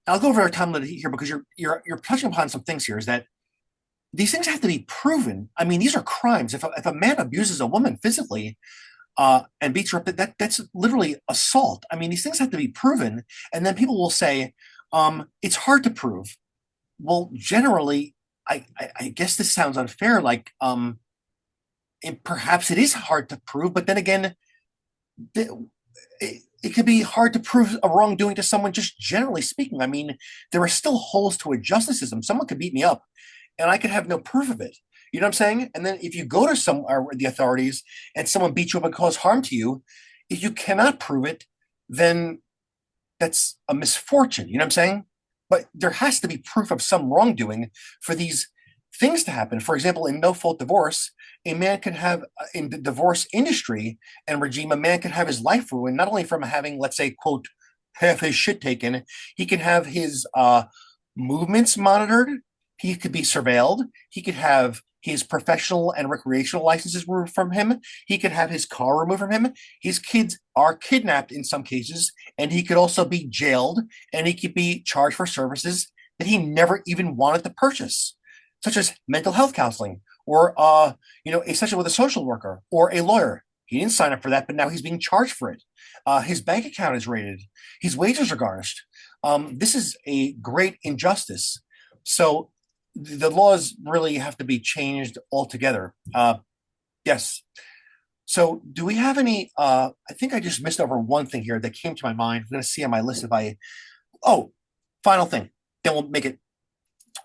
I'll go over our time limit here because you're touching upon some things here. Is that these things have to be proven. I mean, these are crimes. If a man abuses a woman physically, and beats her up, that's literally assault. I mean, these things have to be proven, and then people will say, it's hard to prove. Well, generally, I guess this sounds unfair. Like, and perhaps it is hard to prove, but then again, it could be hard to prove a wrongdoing to someone. Just generally speaking, I mean, there are still holes to a justice system. Someone could beat me up, and I could have no proof of it. You know what I'm saying? And then if you go to the authorities and someone beats you up and cause harm to you, if you cannot prove it, then that's a misfortune. You know what I'm saying? But there has to be proof of some wrongdoing for these things to happen. For example, in no fault divorce, a man can have, in the divorce industry and regime, a man can have his life ruined, not only from having, let's say, quote, half his shit taken, he can have his movements monitored, he could be surveilled, he could have his professional and recreational licenses removed from him, he could have his car removed from him, his kids are kidnapped in some cases, and he could also be jailed, and he could be charged for services that he never even wanted to purchase, such as mental health counseling, or a session with a social worker or a lawyer. He didn't sign up for that, but now he's being charged for it. His bank account is raided. His wages are garnished. This is a great injustice. So the laws really have to be changed altogether. Yes. So do we have any? I think I just missed over one thing here that came to my mind. I'm going to see on my list if I. Oh, final thing. Then we'll make it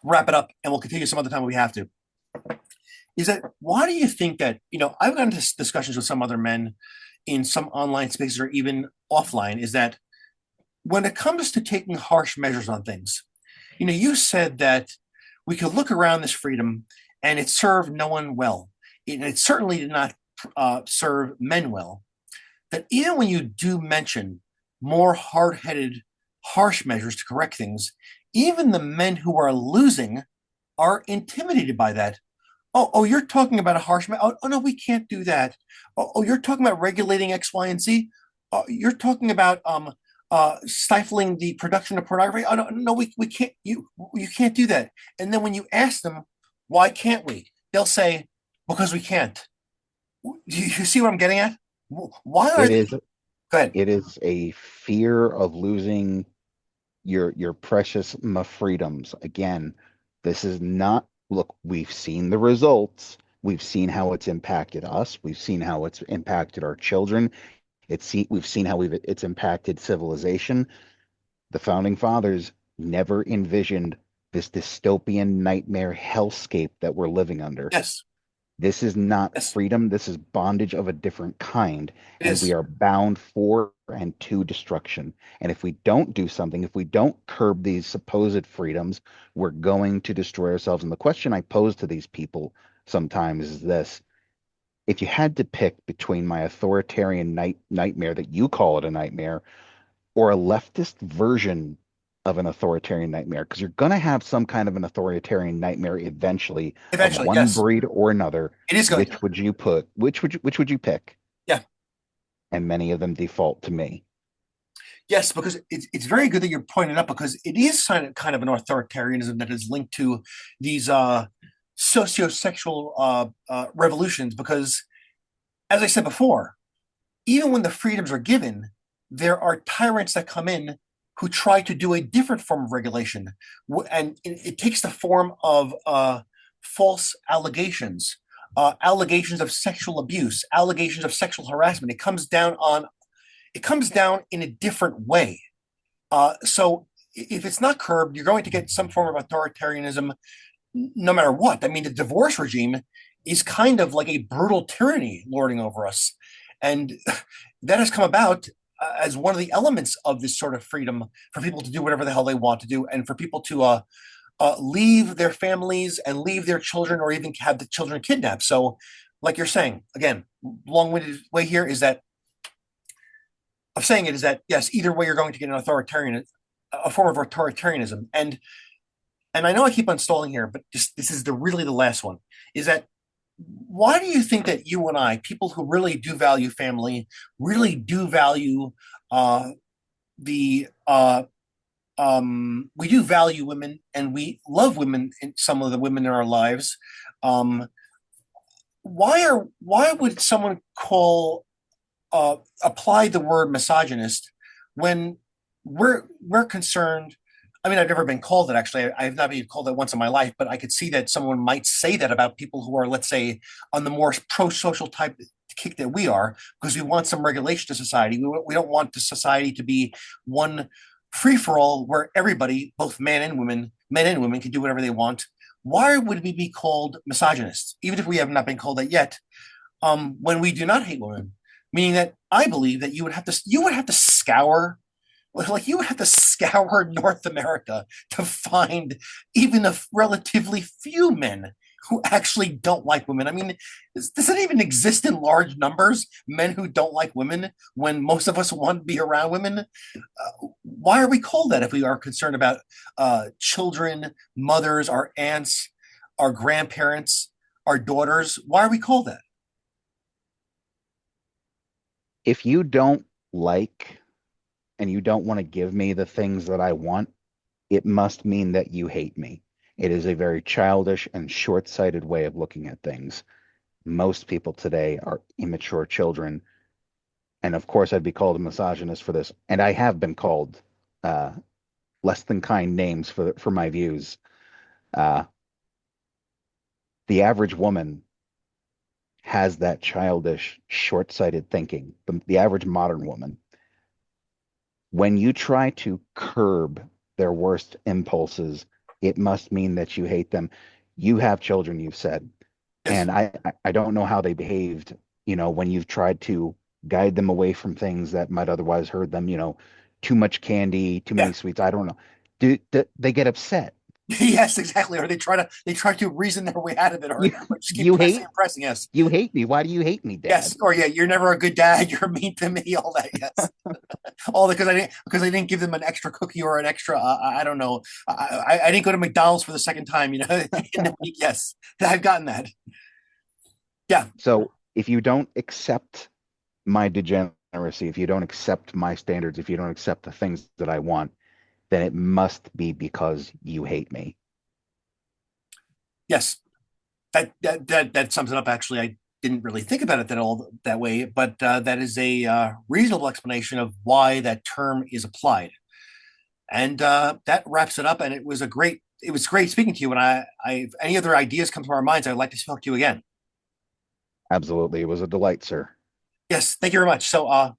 wrap it up, and we'll continue some other time when we have to. Is that why do you think that I've gotten into discussions with some other men in some online spaces or even offline, is that when it comes to taking harsh measures on things, you said that we could look around this freedom and it served no one well. It certainly did not serve men well. That even when you do mention more hard-headed, harsh measures to correct things, even the men who are losing are intimidated by that. Oh, you're talking about a harsh. Oh, no, we can't do that. You're talking about regulating X, Y, and Z. You're talking about stifling the production of pornography. Oh, no, no, we can't. You can't do that. And then when you ask them, why can't we? They'll say, because we can't. You see what I'm getting at? Why are
It
they?
is
Go ahead.
it is a fear of losing your precious freedoms. Again, this is not, look, we've seen the results. We've seen how it's impacted us. We've seen how it's impacted our children. We've seen how it's impacted civilization. The founding fathers never envisioned this dystopian nightmare hellscape that we're living under.
Yes,
This is not
yes,
freedom. This is bondage of a different kind.
it
And we
is.
are bound for and to destruction. And if we don't do something, if we don't curb these supposed freedoms, we're going to destroy ourselves. And the question I pose to these people sometimes is this: if you had to pick between my authoritarian nightmare, that you call it a nightmare, or a leftist version of an authoritarian nightmare, because you're going to have some kind of an authoritarian nightmare eventually of
Eventually,
one
yes,
breed or another.
it is going to.
Which would you put? Which would you pick?
Yeah.
And many of them default to me.
Yes, because it's very good that you're pointing up because it is kind of an authoritarianism that is linked to these socio-sexual revolutions. Because, as I said before, even when the freedoms are given, there are tyrants that come in who try to do a different form of regulation, and it takes the form of false allegations, allegations of sexual abuse, allegations of sexual harassment. It comes down in a different way. So if it's not curbed, you're going to get some form of authoritarianism no matter what. I mean, the divorce regime is kind of like a brutal tyranny lording over us. And that has come about as one of the elements of this sort of freedom for people to do whatever the hell they want to do and for people to leave their families and leave their children or even have the children kidnapped. So, like you're saying, again, long winded way here is that of saying it is that yes, either way you're going to get a form of authoritarianism. And I know I keep on stalling here, but this is really the last one. Is that why do you think that you and I, people who really do value family, really do value the we do value women and we love women, in some of the women in our lives. Um, why would someone call apply the word misogynist when we're concerned? I mean, I've never been called it actually. I have not been called it once in my life, but I could see that someone might say that about people who are, let's say, on the more pro-social type kick that we are, because we want some regulation to society. We don't want the society to be one free for all where everybody, both men and women, can do whatever they want. Why would we be called misogynists, even if we have not been called that yet? When we do not hate women, meaning that I believe that you would have to scour, like you would have to scour North America to find even a relatively few men who actually don't like women. I mean, does it even exist in large numbers, men who don't like women, when most of us want to be around women? Why are we called that if we are concerned about children, mothers, our aunts, our grandparents, our daughters? Why are we called that?
If you don't like and you don't want to give me the things that I want, it must mean that you hate me. It is a very childish and short-sighted way of looking at things. Most people today are immature children. And of course, I'd be called a misogynist for this. And I have been called uh, less than kind names for my views. Uh, the average woman has that childish, short-sighted thinking. The average modern woman, when you try to curb their worst impulses, it must mean that you hate them. You have children, you've said,
Yes.
and I don't know how they behaved, when you've tried to guide them away from things that might otherwise hurt them, too much candy, too many
Yeah.
sweets. I don't know. Do they get upset?
Yes, exactly. Or they try to reason their way out of it, or,
You
or just keep
you
pressing
hate
and pressing. Yes.
you hate me. Why do you hate me,
Yes.
Dad?
Or yeah, you're never a good dad. You're mean to me. All that. Yes. All because I didn't give them an extra cookie or an extra. I don't know. I didn't go to McDonald's for the second time. In the week. Yes, I've gotten that. Yeah.
So if you don't accept my degeneracy, if you don't accept my standards, if you don't accept the things that I want, then it must be because you hate me.
Yes. That sums it up. Actually, I didn't really think about it that way, but that is a reasonable explanation of why that term is applied. And that wraps it up. And it was great speaking to you. And if any other ideas come to our minds, I'd like to talk to you again.
Absolutely. It was a delight, sir.
Yes, thank you very much. So,